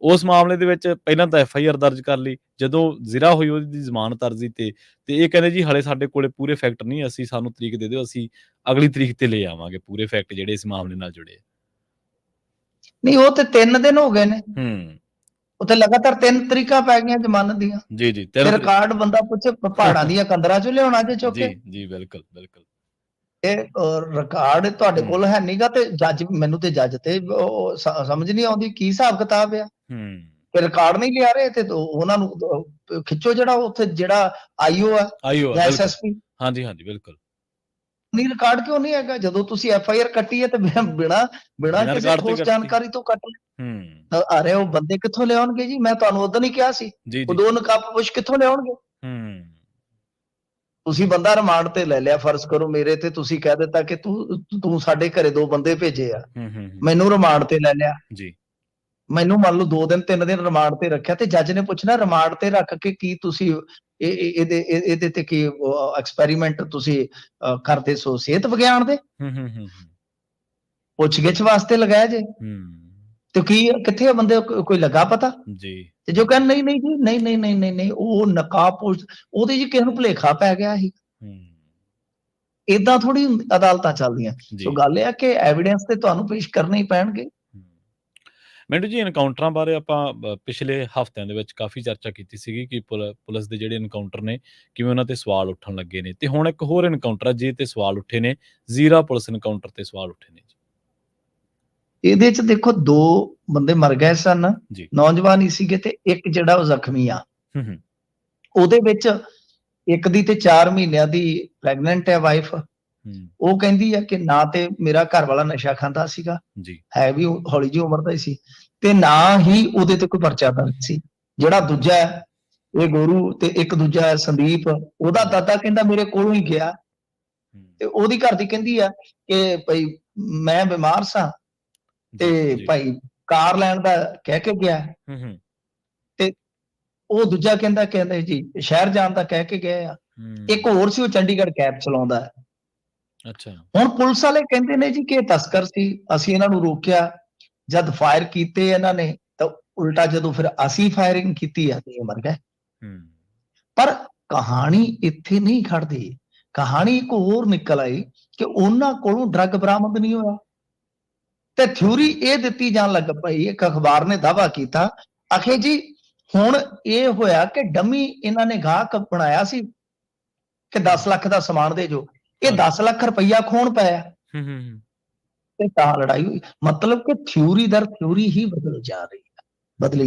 Speaker 1: ਉਸ ਮਾਮਲੇ ਦੇ ਵਿੱਚ ਪਹਿਲਾਂ ਤਾਂ FIR ਦਰਜ ਕਰ ਲਈ, ਜਦੋਂ ਜ਼ਿਰਾ ਹੋਈ ਉਹਦੀ ਜ਼ਮਾਨਤ ਅਰਜ਼ੀ ਤੇ ਇਹ ਕਹਿੰਦੇ ਜੀ ਹਲੇ ਸਾਡੇ ਕੋਲੇ ਪੂਰੇ ਫੈਕਟ ਨਹੀਂ, ਸਾਨੂੰ ਤਰੀਕ ਦੇ ਦਿਓ, ਅਸੀਂ ਅਗਲੀ ਤਰੀਕ ਤੇ ਲੈ ਆਵਾਂਗੇ ਪੂਰੇ ਫੈਕਟ ਜਿਹੜੇ ਇਸ ਮਾਮਲੇ ਨਾਲ ਜੁੜੇ।
Speaker 2: ਨਹੀਂ ਉਹ ਤੇ 3 ਦਿਨ ਹੋ ਗਏ ਨੇ,
Speaker 1: ਹੂੰ
Speaker 2: ਉੱਥੇ ਲਗਾਤਾਰ 3 ਤਰੀਕਾਂ ਪੈ ਗਈਆਂ ਜ਼ਮਾਨਤ ਦੀਆਂ।
Speaker 1: ਜੀ ਜੀ
Speaker 2: ਤੇ ਰਿਕਾਰਡ ਬੰਦਾ ਪੁੱਛੇ ਪਹਾੜਾਂ ਦੀਆਂ ਕੰਦਰਾਂ ਚੋਂ ਲਿਆਉਣਾ ਜੇ ਚੁੱਕ ਕੇ।
Speaker 1: ਜੀ ਬਿਲਕੁਲ ਬਿਲਕੁਲ।
Speaker 2: ਇਹ ਰਿਕਾਰਡ ਤੁਹਾਡੇ ਕੋਲ ਹੈ ਨਹੀਂਗਾ ਤੇ ਜੱਜ, ਮੈਨੂੰ ਤੇ ਜੱਜ ਤੇ ਸਮਝ ਨਹੀਂ ਆਉਂਦੀ ਕੀ ਹਿਸਾਬ ਕਿਤਾਬ ਆ। ਕਿ ਰਿਕਾਰਡ ਨਹੀਂ ਲਿਆ ਰਹੇ ਤੇ ਉਹਨਾਂ ਨੂੰ ਖਿੱਚੋ, ਜਿਹੜਾ ਉੱਥੇ ਜਿਹੜਾ ਆਈਓ ਆ ਜਾਂ SSP।
Speaker 1: ਹਾਂਜੀ ਹਾਂਜੀ ਬਿਲਕੁਲ।
Speaker 2: ਨਹੀਂ ਰਿਕਾਰਡ ਕਿਉਂ ਨਹੀਂ ਹੈਗਾ? ਜਦੋਂ ਤੁਸੀਂ FIR ਕੱਟੀ ਹੈ ਤੇ ਬਿਨਾਂ ਕਿਸੇ ਠੋਸ ਜਾਣਕਾਰੀ ਤੋਂ ਕੱਟ ਲੈ। ਅਰੇ ਉਹ ਬੰਦੇ ਕਿੱਥੋਂ ਲਿਆਉਣਗੇ ਜੀ? ਮੈਂ ਤੁਹਾਨੂੰ ਉਦੋਂ ਹੀ ਕਿਹਾ ਸੀ, ਉਹ 2 ਨਕਾਬਪੋਸ਼ ਕਿੱਥੋਂ ਲਿਆਉਣਗੇ? ਤੁਸੀਂ ਬੰਦਾ ਰਿਮਾਂਡ ਤੇ ਲੈ ਲਿਆ, ਫਰਜ਼ ਕਰੋ ਮੇਰੇ ਤੇ ਤੁਸੀਂ ਕਹਿ ਦਿੱਤਾ ਕਿ ਤੂੰ ਸਾਡੇ ਘਰੇ 2 ਬੰਦੇ ਭੇਜੇ ਆ, ਮੈਨੂੰ ਰਿਮਾਂਡ ਤੇ ਲੈ ਲਿਆ ਜੀ, ਮੈਨੂੰ ਮੰਨ ਲਓ 2 ਦਿਨ 3 ਦਿਨ ਰਿਮਾਂਡ ਤੇ ਰੱਖਿਆ, ਤੇ ਜੱਜ ਨੇ ਪੁੱਛਣਾ ਰਿਮਾਂਡ ਤੇ ਰੱਖ ਕੇ ਕੀ ਤੁਸੀਂ ਇਹਦੇ ਤੇ ਕੀ ਐਕਸਪੈਰੀਮੈਂਟ ਤੁਸੀਂ ਕਰਦੇ ਸੋ ਸਿਹਤ ਵਿਗਿਆਨ ਦੇ? ਪੁੱਛਗਿੱਛ ਵਾਸਤੇ ਲਗਾਇਆ ਜੇ ਤੇ ਕੀ ਕਿੱਥੇ ਆ ਬੰਦੇ, ਕੋਈ ਲੱਗਾ ਪਤਾ ਜੀ? ਤੇ ਜੋ ਕਹਿੰਦੇ ਨਹੀਂ ਜੀ ਨਹੀਂ ਉਹ ਨਕਾਬਪੋਸ਼, ਉਹਦੇ ਜੀ ਕਿਸੇ ਨੂੰ ਭੁਲੇਖਾ ਪੈ ਗਿਆ ਸੀ। ਏਦਾਂ ਥੋੜੀ ਅਦਾਲਤਾਂ ਚੱਲਦੀਆਂ। ਸੋ ਗੱਲ ਇਹ ਆ ਕਿ ਐਵੀਡੈਂਸ ਤੇ ਤੁਹਾਨੂੰ ਪੇਸ਼ ਕਰਨੇ ਹੀ ਪੈਣਗੇ।
Speaker 1: ਮਿੰਟੂ ਜੀ, ਐਨਕਾਊਂਟਰਾਂ ਬਾਰੇ ਆਪਾਂ ਪਿਛਲੇ ਹਫ਼ਤਿਆਂ ਦੇ ਵਿੱਚ ਕਾਫੀ ਚਰਚਾ ਕੀਤੀ ਸੀਗੀ ਕਿ ਪੁਲਿਸ ਦੇ ਜਿਹੜੇ ਐਨਕਾਊਂਟਰ ਨੇ ਕਿਵੇਂ ਉਹਨਾਂ ਤੇ ਸਵਾਲ ਉੱਠਣ ਲੱਗੇ ਨੇ, ਤੇ ਹੁਣ ਇੱਕ ਹੋਰ ਐਨਕਾਊਂਟਰ ਜੇ ਤੇ ਸਵਾਲ ਉੱਠੇ ਨੇ, ਜ਼ੀਰਾ ਪੁਲਿਸ ਐਨਕਾਊਂਟਰ ਤੇ ਸਵਾਲ ਉੱਠੇ ਨੇ ਜੀ।
Speaker 2: ਇਹਦੇ ਚ ਦੇਖੋ 2 ਬੰਦੇ ਮਰ ਗਏ ਸਨ, ਨੌਜਵਾਨ ਹੀ ਸੀਗੇ, ਤੇ ਇੱਕ ਜਿਹੜਾ ਉਹ ਜ਼ਖਮੀ ਆ। ਉਹਦੇ ਵਿੱਚ ਇੱਕ ਦੀ ਤੇ 4 ਮਹੀਨਿਆਂ ਦੀ ਪ੍ਰੈਗਨੈਂਟ ਹੈ ਵਾਈਫ। ਉਹ ਕਹਿੰਦੀ ਆ ਕਿ ਨਾ ਤੇ ਮੇਰਾ ਘਰ ਵਾਲਾ ਨਸ਼ਾ ਖਾਂਦਾ ਸੀਗਾ, ਹੈ ਵੀ ਹੌਲੀ ਜਿਹੀ ਉਮਰ ਦਾ ਹੀ ਸੀ, ਤੇ ਨਾ ਹੀ ਉਹਦੇ ਤੇ ਕੋਈ ਪਰਚਾ ਦਰਜ ਸੀ। ਜਿਹੜਾ ਦੂਜਾ ਇਹ ਗੋਰੂ ਤੇ ਇੱਕ ਦੂਜਾ ਹੈ ਸੰਦੀਪ, ਉਹਦਾ ਦਾਦਾ ਕਹਿੰਦਾ ਮੇਰੇ ਕੋਲੋਂ ਹੀ ਗਿਆ, ਤੇ ਉਹਦੀ ਘਰ ਦੀ ਕਹਿੰਦੀ ਆ ਕਿ ਭਾਈ ਮੈਂ ਬਿਮਾਰ ਸਾਂ ਤੇ ਭਾਈ ਕਾਰ ਲੈਣ ਦਾ ਕਹਿ ਕੇ ਗਿਆ, ਤੇ ਉਹ ਦੂਜਾ ਕਹਿੰਦਾ ਜੀ ਸ਼ਹਿਰ ਜਾਣ ਦਾ ਕਹਿ ਕੇ ਗਏ ਆ। ਇੱਕ ਹੋਰ ਸੀ, ਉਹ ਚੰਡੀਗੜ੍ਹ ਕੈਬ ਚਲਾਉਂਦਾ ਹੈ। ਅੱਛਾ, ਹੁਣ ਪੁਲਿਸ ਵਾਲੇ ਕਹਿੰਦੇ ਨੇ ਜੀ ਕਿ ਇਹ ਤਸਕਰ ਸੀ, ਅਸੀਂ ਇਹਨਾਂ ਨੂੰ ਰੋਕਿਆ, ਜਦ ਫਾਇਰ ਕੀਤੇ ਇਹਨਾਂ ਨੇ ਤਾਂ ਉਲਟਾ ਜਦੋਂ ਫਿਰ ਅਸੀਂ ਫਾਇਰਿੰਗ ਕੀਤੀ ਆ ਤੇ ਮਰ ਗਏ। ਪਰ ਕਹਾਣੀ ਇੱਥੇ ਨਹੀਂ ਖੜਦੀ, ਕਹਾਣੀ ਇੱਕ ਹੋਰ ਨਿਕਲ ਆਈ ਕਿ ਉਹਨਾਂ ਕੋਲੋਂ ਡਰੱਗ ਬਰਾਮਦ ਨਹੀਂ ਹੋਇਆ, ਤੇ ਥਿਊਰੀ ਇਹ ਦਿੱਤੀ ਜਾਣ ਲੱਗ ਪਈ, ਇੱਕ ਅਖਬਾਰ ਨੇ ਦਾਅਵਾ ਕੀਤਾ, ਆਖੇ ਜੀ ਹੁਣ ਇਹ ਹੋਇਆ ਕਿ ਡਮੀ ਇਹਨਾਂ ਨੇ ਗਾਹਕ ਬਣਾਇਆ ਸੀ ਕਿ 10 ਲੱਖ ਦਾ ਸਮਾਨ ਦੇ ਜੋ, ਇਹ 10 ਲੱਖ ਰੁਪਈਆ ਖੋਣ ਪਿਆ ਤੇ ਤਾਂ ਲੜਾਈ ਹੋਈ। ਮਤਲਬ ਕਿ ਥਿਊਰੀ ਦਰ ਥਿਊਰੀ ਹੀ ਬਦਲੀ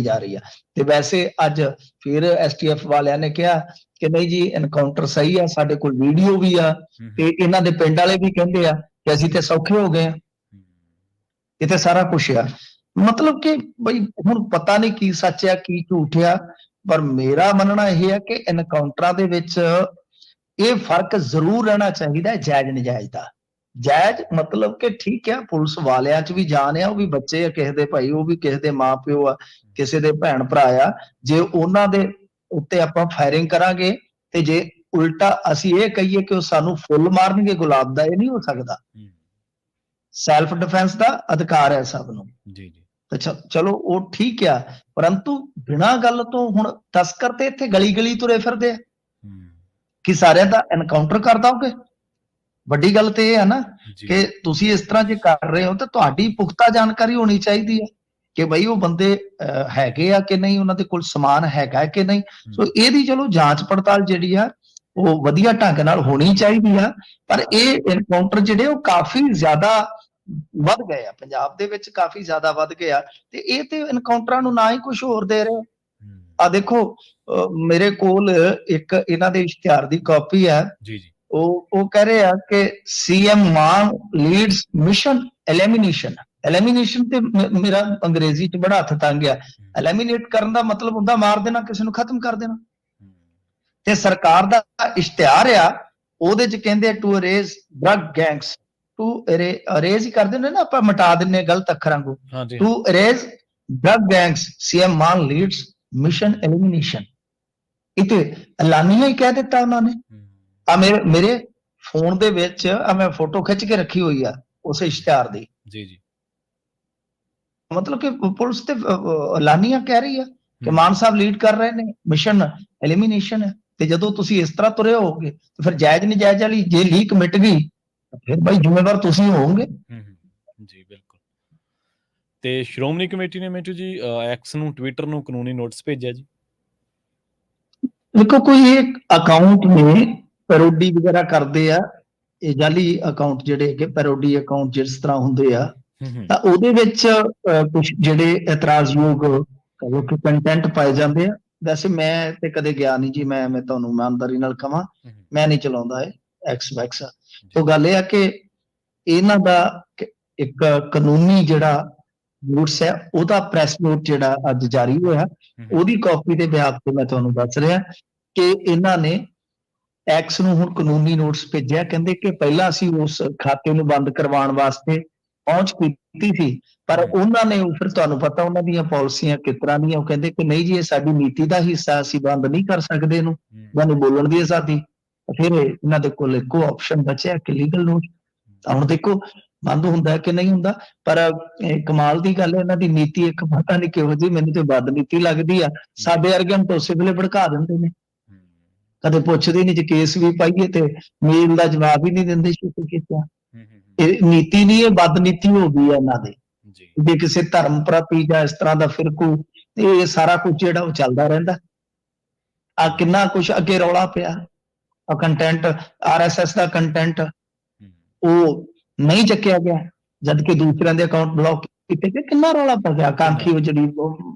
Speaker 2: ਜਾ ਰਹੀ ਹੈ। ਤੇ ਵੈਸੇ ਅੱਜ ਫਿਰ STF ਵਾਲਿਆਂ ਨੇ ਕਿਹਾ ਕਿ ਨਹੀਂ ਜੀ ਐਨਕਾਊਂਟਰ ਸਹੀ ਆ, ਸਾਡੇ ਕੋਲ ਵੀਡੀਓ ਵੀ ਆ, ਤੇ ਇਹਨਾਂ ਦੇ ਪਿੰਡ ਵਾਲੇ ਵੀ ਕਹਿੰਦੇ ਆ ਕਿ ਅਸੀਂ ਤੇ ਸੌਖੇ ਹੋ ਗਏ ਆ, ਇੱਥੇ ਸਾਰਾ ਕੁਛ ਆ। ਮਤਲਬ ਕਿ ਬਈ ਹੁਣ ਪਤਾ ਨਹੀਂ ਕੀ ਸੱਚ ਆ ਕੀ ਝੂਠ ਆ, ਪਰ ਮੇਰਾ ਮੰਨਣਾ ਇਹ ਹੈ ਕਿ ਐਨਕਾਊਂਟਰਾਂ ਦੇ ਵਿੱਚ ਇਹ ਫਰਕ ਜ਼ਰੂਰ ਰਹਿਣਾ ਚਾਹੀਦਾ ਹੈ ਜਾਇਜ਼ ਨਜਾਇਜ਼ ਦਾ। ਜਾਇਜ਼ ਮਤਲਬ ਕਿ ਠੀਕ ਹੈ, ਪੁਲਿਸ ਵਾਲਿਆਂ 'ਚ ਵੀ ਜਾਨ ਆ, ਉਹ ਵੀ ਬੱਚੇ ਆ ਕਿਸੇ ਦੇ ਭਾਈ, ਉਹ ਵੀ ਕਿਸੇ ਦੇ ਮਾਂ ਪਿਓ ਆ, ਕਿਸੇ ਦੇ ਭੈਣ ਭਰਾ ਆ। ਜੇ ਉਹਨਾਂ ਦੇ ਉੱਤੇ ਆਪਾਂ ਫਾਇਰਿੰਗ ਕਰਾਂਗੇ ਤੇ ਜੇ ਉਲਟਾ ਅਸੀਂ ਇਹ ਕਹੀਏ ਕਿ ਉਹ ਸਾਨੂੰ ਫੁੱਲ ਮਾਰਨਗੇ ਗੁਲਾਬ ਦਾ, ਇਹ ਨਹੀਂ ਹੋ ਸਕਦਾ। ਸੈਲਫ ਡਿਫੈਂਸ ਦਾ ਅਧਿਕਾਰ ਹੈ ਸਭ ਨੂੰ ਜੀ ਜੀ, ਤੇ ਚਲੋ ਉਹ ਠੀਕ ਆ, ਪਰੰਤੂ ਬਿਨਾਂ ਗੱਲ ਤੋਂ ਹੁਣ ਤਸਕਰ ਤੇ ਇੱਥੇ ਗਲੀ ਗਲੀ ਤੁਰੇ ਫਿਰਦੇ ਆ ਕਿ ਸਾਰਿਆਂ ਦਾ ਐਨਕਾਊਂਟਰ ਕਰ ਦੋਗੇ। ਵੱਡੀ ਗੱਲ ਤੇ ਇਹ ਹੈ ਨਾ ਕਿ ਤੁਸੀਂ ਇਸ ਤਰ੍ਹਾਂ ਜੇ ਕਰ ਰਹੇ ਹੋ ਤਾਂ ਤੁਹਾਡੀ ਪੁਖਤਾ ਜਾਣਕਾਰੀ ਹੋਣੀ ਚਾਹੀਦੀ ਹੈ ਕਿ ਬਈ ਉਹ ਬੰਦੇ ਹੈਗੇ ਆ ਕਿ ਨਹੀਂ, ਉਹਨਾਂ ਦੇ ਕੋਲ ਸਮਾਨ ਹੈਗਾ ਕਿ ਨਹੀਂ। ਸੋ ਇਹਦੀ ਚਲੋ ਜਾਂਚ ਪੜਤਾਲ ਜਿਹੜੀ ਆ ਉਹ ਵਧੀਆ ਢੰਗ ਨਾਲ ਹੋਣੀ ਚਾਹੀਦੀ ਆ। ਪਰ ਇਹ ਐਨਕਾਊਂਟਰ ਜਿਹੜੇ ਉਹ ਕਾਫੀ ਜ਼ਿਆਦਾ ਵੱਧ ਗਏ ਆ, ਪੰਜਾਬ ਦੇ ਵਿੱਚ ਕਾਫੀ ਜ਼ਿਆਦਾ ਵੱਧ ਗਏ ਆ, ਤੇ ਇਹ ਤੇ ਐਨਕਾਊਂਟਰਾਂ ਨੂੰ ਨਾ ਹੀ ਕੁਝ ਹੋਰ ਦੇ ਰਹੇ ਆ। ਦੇਖੋ ਮੇਰੇ ਕੋਲ ਇੱਕ ਇਹਨਾਂ ਦੇ ਇਸ਼ਤਿਹਾਰ ਦੀ ਕਾਪੀ ਹੈ ਜੀ ਜੀ, ਉਹ ਕਹਿ ਰਹੇ ਆ ਕਿ CM Mann leads mission elimination. Elimination ਤੇ ਮੇਰਾ ਅੰਗਰੇਜ਼ੀ 'ਚ ਬੜਾ ਹੱਥ ਤੰਗ ਆ। ਐਲੀਮੀਨੇਟ ਕਰਨ ਦਾ ਮਤਲਬ ਹੁੰਦਾ ਮਾਰ ਦੇਣਾ, ਕਿਸੇ ਨੂੰ ਖਤਮ ਕਰ ਦੇਣਾ। ਤੇ ਸਰਕਾਰ ਦਾ ਇਸ਼ਤਿਹਾਰ ਆ, ਉਹਦੇ 'ਚ ਕਹਿੰਦੇ to erase drug gangs, to erase ਹੀ ਕਰ ਦਿੰਦੇ ਨਾ ਆਪਾਂ, ਮਿਟਾ ਦਿੰਦੇ ਗਲਤ ਅੱਖਰਾਂ ਨੂੰ, to erase drug gangs CM Mann leads mission elimination. ਇਹ ਤੇ ਐਲਾਨੀਆਂ ਹੀ ਕਹਿ ਦਿੱਤਾ ਉਹਨਾਂ ਨੇ। ਆ ਮੇਰੇ ਫੋਨ ਦੇ ਵਿੱਚ ਆ ਮੈਂ ਫੋਟੋ ਖਿੱਚ ਕੇ ਰੱਖੀ ਹੋਈ ਆ, ਉਸ ਇਸ਼ਤਿਹਾਰ ਦੀ।
Speaker 1: ਜੀ, ਜੀ।
Speaker 2: ਮਤਲਬ ਕਿ ਪੁਲਿਸ ਤੇ ਐਲਾਨੀਆ ਕਹਿ ਰਹੀ ਆ ਕਿ ਮਾਨ ਸਾਹਿਬ ਲੀਡ ਕਰ ਰਹੇ ਨੇ, ਮਿਸ਼ਨ ਐਲੀਮੀਨੇਸ਼ਨ ਹੈ। ਤੇ ਜਦੋਂ ਤੁਸੀਂ ਇਸ ਤਰ੍ਹਾਂ ਤੁਰੇ ਹੋਗੇ ਤੇ ਫਿਰ ਜਾਇਜ਼ ਨਜਾਇਜ਼ ਵਾਲੀ ਜੇ ਲੀਕ ਮਿਟ ਗਈ ਤਾਂ ਫਿਰ ਭਾਈ ਜ਼ਿੰਮੇਵਾਰ ਤੁਸੀਂ ਹੋਵੋਗੇ।
Speaker 1: ਜੀ ਬਿਲਕੁਲ। ਤੇ ਸ਼੍ਰੋਮਣੀ ਕਮੇਟੀ ਨੇ ਮਿੰਟੂ ਜੀ ਐਕਸ ਨੂੰ, ਟਵਿੱਟਰ ਨੂੰ ਕਾਨੂੰਨੀ ਨੋਟਿਸ ਭੇਜਿਆ ਜੀ।
Speaker 2: ਦੇਖੋ ਕੋਈ ਇਹ ਅਕਾਊਂਟ ਨੇ ਪੈਰੋਡੀ ਵਗੈਰਾ ਕਰਦੇ ਆ, ਇਹ ਜਾਲੀ ਅਕਾਊਂਟ ਜਿਹੜੇ ਹੈਗੇ ਪੈਰੋਡੀ ਅਕਾਊਂਟ ਜਿਸ ਤਰ੍ਹਾਂ ਹੁੰਦੇ ਆ, ਤਾਂ ਉਹਦੇ ਵਿੱਚ ਕੁਝ ਜਿਹੜੇ ਇਤਰਾਜ਼ਯੋਗ ਕਹੋ ਕਿ ਕੰਟੈਂਟ ਪਾਏ ਜਾਂਦੇ ਆ। ਵੈਸੇ ਮੈਂ ਤੇ ਕਦੇ ਗਿਆ ਨਹੀਂ ਜੀ, ਮੈਂ ਤੁਹਾਨੂੰ ਇਮਾਨਦਾਰੀ ਨਾਲ ਕਹਾਂ, ਮੈਂ ਨਹੀਂ ਚਲਾਉਂਦਾ ਇਹ ਐਕਸ ਵੈਕਸ। ਤੋ ਗੱਲ ਇਹ ਆ ਕਿ ਇਹਨਾਂ ਦਾ ਇੱਕ ਕਾਨੂੰਨੀ ਜਿਹੜਾ ਨੋਟਿਸ ਹੈ, ਉਹਦਾ ਪ੍ਰੈਸ ਨੋਟ ਜਿਹੜਾ ਅੱਜ ਜਾਰੀ ਹੋਇਆ, ਉਹਦੀ ਕਾਪੀ ਦੇ ਬਿਆਨ ਤੇ ਮੈਂ ਤੁਹਾਨੂੰ ਦੱਸ ਰਿਹਾ ਕਿ ਇਹਨਾਂ ਨੇ ਐਕਸ ਨੂੰ ਹੁਣ ਕਾਨੂੰਨੀ ਨੋਟਿਸ ਭੇਜਿਆ। ਕਹਿੰਦੇ ਕਿ ਪਹਿਲਾਂ ਅਸੀਂ ਉਸ ਖਾਤੇ ਨੂੰ ਬੰਦ ਕਰਵਾਉਣ ਵਾਸਤੇ ਪਹੁੰਚ ਕੀਤੀ ਸੀ, ਪਰ ਉਹਨਾਂ ਨੇ ਫਿਰ ਤੁਹਾਨੂੰ ਪਤਾ ਉਹਨਾਂ ਦੀਆਂ ਪਾਲਿਸੀਆਂ ਕਿਸ ਤਰ੍ਹਾਂ ਦੀਆਂ, ਉਹ ਕਹਿੰਦੇ ਕਿ ਨਹੀਂ ਜੀ ਇਹ ਸਾਡੀ ਨੀਤੀ ਦਾ ਹਿੱਸਾ, ਅਸੀਂ ਬੰਦ ਨਹੀਂ ਕਰ ਸਕਦੇ ਇਹਨੂੰ, ਮੈਨੂੰ ਬੋਲਣ ਦੀ ਆਜ਼ਾਦੀ। ਫਿਰ ਇਹਨਾਂ ਦੇ ਕੋਲ ਇੱਕੋ ਆਪਸ਼ਨ ਬਚਿਆ ਕਿ ਲੀਗਲ ਨੋਟਿਸ। ਹੁਣ ਦੇਖੋ ਬੰਦ ਹੁੰਦਾ ਕਿ ਨਹੀਂ ਹੁੰਦਾ, ਪਰ ਕਮਾਲ ਦੀ ਗੱਲ ਹੈ ਇਹਨਾਂ ਦੀ ਨੀਤੀ ਇੱਕ ਪਤਾ ਨਹੀਂ ਕਿਹੋ ਜਿਹੀ, ਮੈਨੂੰ ਤੇ ਬਦ ਨੀਤੀ ਲੱਗਦੀ ਆ। ਸਾਡੇ ਵਰਗਿਆਂ ਨੂੰ ਤਾਂ ਉਸੇ ਵੇਲੇ ਭੜਕਾ ਦਿੰਦੇ ਨੇ, ਕਦੇ ਪੁੱਛਦੇ ਨਹੀਂ, ਜੇ ਕੇਸ ਵੀ ਪਾਈਏ ਤੇ ਮੇਲ ਦਾ ਜਵਾਬ ਹੀ ਨਹੀਂ ਦਿੰਦੇ ਸ਼ੁਰੂ ਕੀਤਾ। ਇਹ ਨੀਤੀ ਨਹੀਂ, ਇਹ ਬਦ ਨੀਤੀ ਹੋ ਗਈ ਹੈ ਇਹਨਾਂ ਦੇ। ਜੇ ਕਿਸੇ ਧਰਮ ਪ੍ਰਤੀ ਜਾਂ ਇਸ ਤਰ੍ਹਾਂ ਦਾ ਫਿਰਕੂ, ਇਹ ਸਾਰਾ ਕੁਝ ਜਿਹੜਾ ਉਹ ਚੱਲਦਾ ਰਹਿੰਦਾ। ਆ ਕਿੰਨਾ ਕੁਝ ਅੱਗੇ ਰੌਲਾ ਪਿਆ, ਕੰਟੈਂਟ RSS ਦਾ ਕੰਟੈਂਟ ਉਹ ਨਹੀਂ ਚੱਕਿਆ ਗਿਆ, ਜਦ ਕਿ ਦੂਸਰਿਆਂ ਦੇ ਅਕਾਊਂਟ ਬਲੌਕ ਕੀਤੇ ਗਏ। ਕਿੰਨਾ ਰੌਲਾ ਪੈ ਗਿਆ, ਕਾਂਖੀ ਉਹ ਜਿਹੜੀ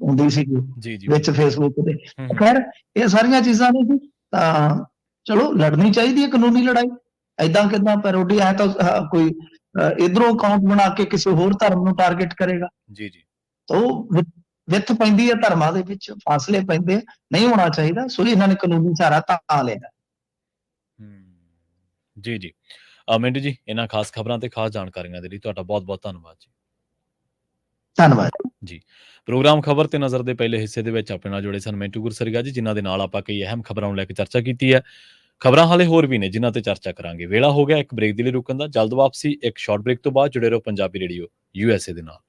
Speaker 2: ਹੁੰਦੀ ਸੀਗੀ ਵਿੱਚ ਫੇਸਬੁੱਕ ਤੇ। ਖੈਰ ਇਹ ਸਾਰੀਆਂ ਚੀਜ਼ਾਂ ਨੇ ਜੀ, ਤਾਂ ਚਲੋ ਲੜਨੀ ਚਾਹੀਦੀ ਹੈ ਕਾਨੂੰਨੀ ਲੜਾਈ। ਏਦਾਂ ਕਿੱਦਾਂ ਪੈਰੋਡੀ ਹੈ ਤਾਂ ਕੋਈ ਇਧਰੋਂ ਅਕਾਊਂਟ ਬਣਾ ਕੇ ਕਿਸੇ ਹੋਰ ਧਰਮ ਨੂੰ ਟਾਰਗੇਟ ਕਰੇਗਾ।
Speaker 1: ਜੀ ਜੀ।
Speaker 2: ਤਾਂ ਉਹ ਵਿੱਥ ਪੈਂਦੀ ਹੈ ਧਰਮਾਂ ਦੇ ਵਿੱਚ, ਫਾਸਲੇ ਪੈਂਦੇ, ਨਹੀਂ ਹੋਣਾ ਚਾਹੀਦਾ। ਸੋ ਇਹਨਾਂ ਨੇ ਕਾਨੂੰਨੀ ਸਹਾਰਾ ਤਾਂ ਲਿਆ।
Speaker 1: ਜੀ ਜੀ। ਮਿੰਟੂ ਜੀ, ਇਹਨਾਂ ਖਾਸ ਖਬਰਾਂ ਤੇ ਖਾਸ ਜਾਣਕਾਰੀਆਂ ਦੇ ਲਈ ਤੁਹਾਡਾ ਬਹੁਤ ਬਹੁਤ ਧੰਨਵਾਦ ਜੀ।
Speaker 2: ਧੰਨਵਾਦ
Speaker 1: ਜੀ। ਪ੍ਰੋਗਰਾਮ ਖਬਰ ਤੇ ਨਜ਼ਰ ਦੇ ਪਹਿਲੇ ਹਿੱਸੇ ਦੇ ਵਿੱਚ ਆਪਣੇ ਨਾਲ ਜੁੜੇ ਸਨ ਮਿੰਟੂ ਗੁਰਸਰੀਆ ਜੀ, ਜਿਨ੍ਹਾਂ ਦੇ ਨਾਲ ਆਪਾਂ ਕਈ ਅਹਿਮ ਖਬਰਾਂ ਨੂੰ ਲੈ ਕੇ ਚਰਚਾ ਕੀਤੀ ਹੈ। ਖਬਰਾਂ ਹਾਲੇ ਹੋਰ ਵੀ ਨੇ ਜਿਨ੍ਹਾਂ ਤੇ ਚਰਚਾ ਕਰਾਂਗੇ। ਵੇਲਾ ਹੋ ਗਿਆ ਇੱਕ ਬ੍ਰੇਕ ਦੇ ਲਈ ਰੁਕਣ ਦਾ। ਜਲਦ ਵਾਪਸੀ ਇੱਕ ਸ਼ਾਰਟ ਬ੍ਰੇਕ ਤੋਂ ਬਾਅਦ। ਜੁੜੇ ਰਹੋ ਪੰਜਾਬੀ ਰੇਡੀਓ USA ਦੇ ਨਾਲ।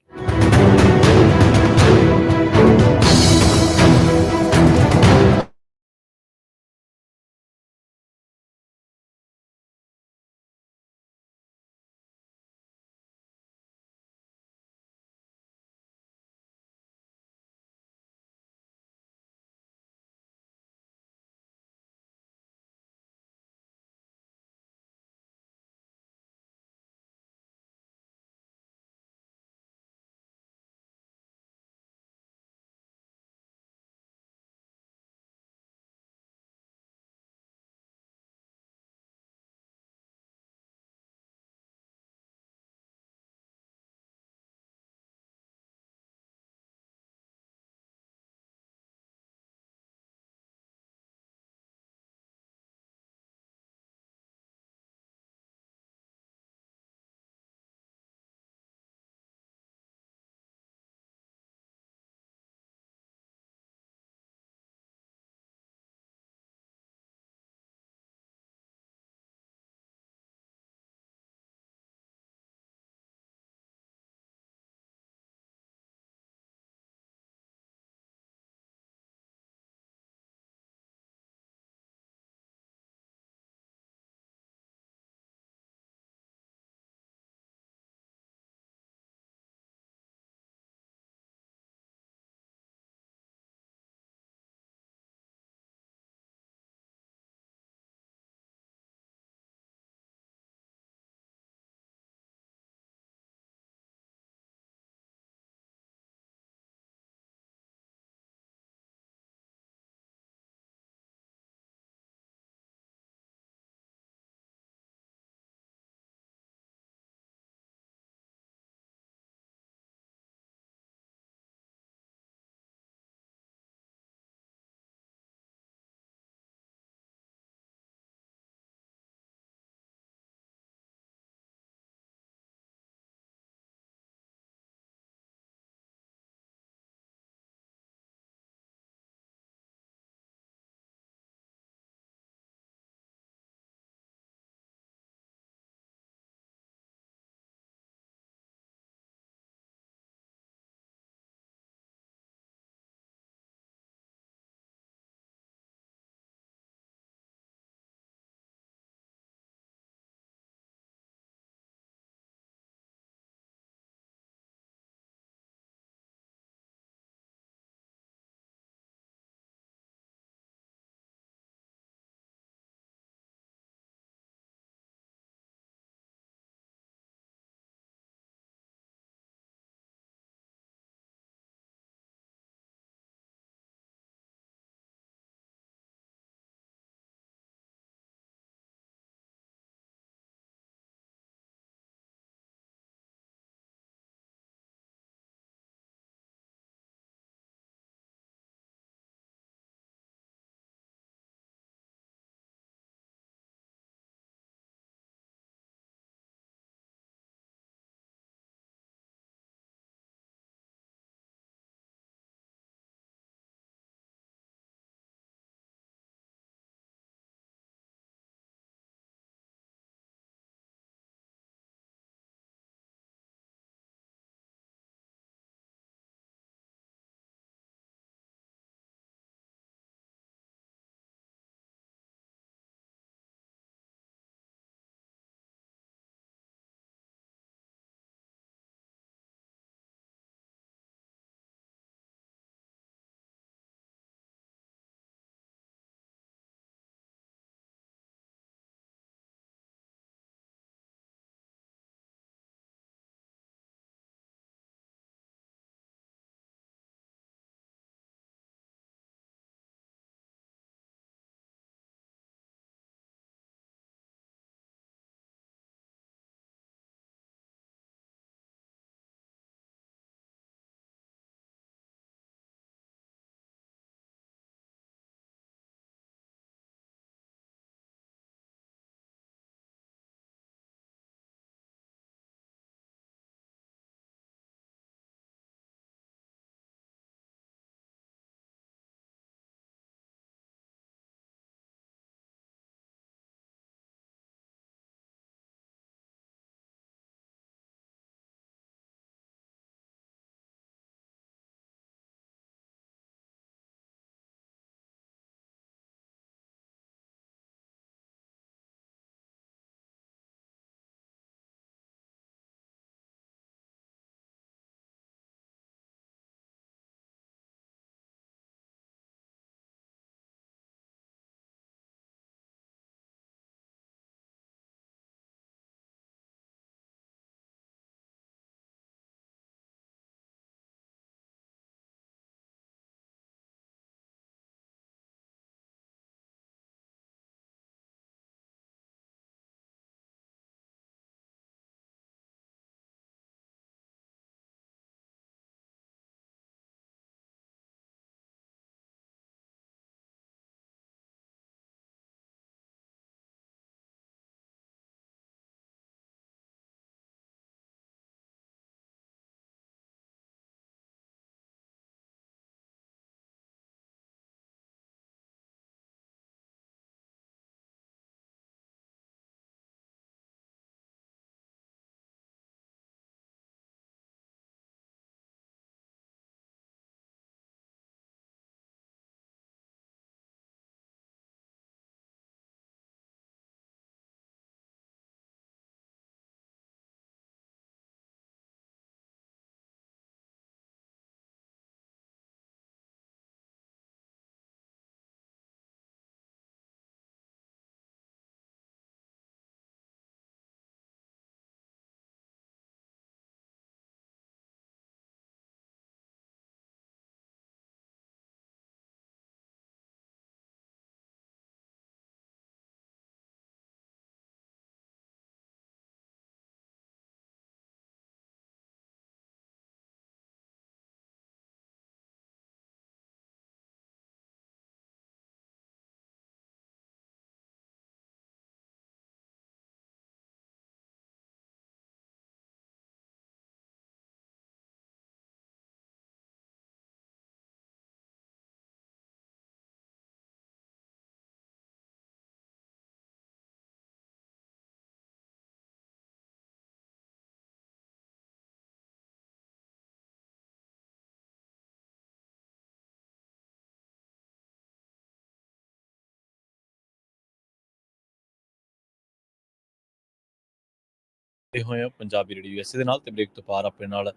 Speaker 1: ਹੋਏ ਹੋ ਪੰਜਾਬੀ ਰੇਡੀਓ ਯੂਐਸਏ ਦੇ ਨਾਲ ਤੇ ਬ੍ਰੇਕ ਤੋਂ ਪਾਰ ਆਪਣੇ ਨਾਲ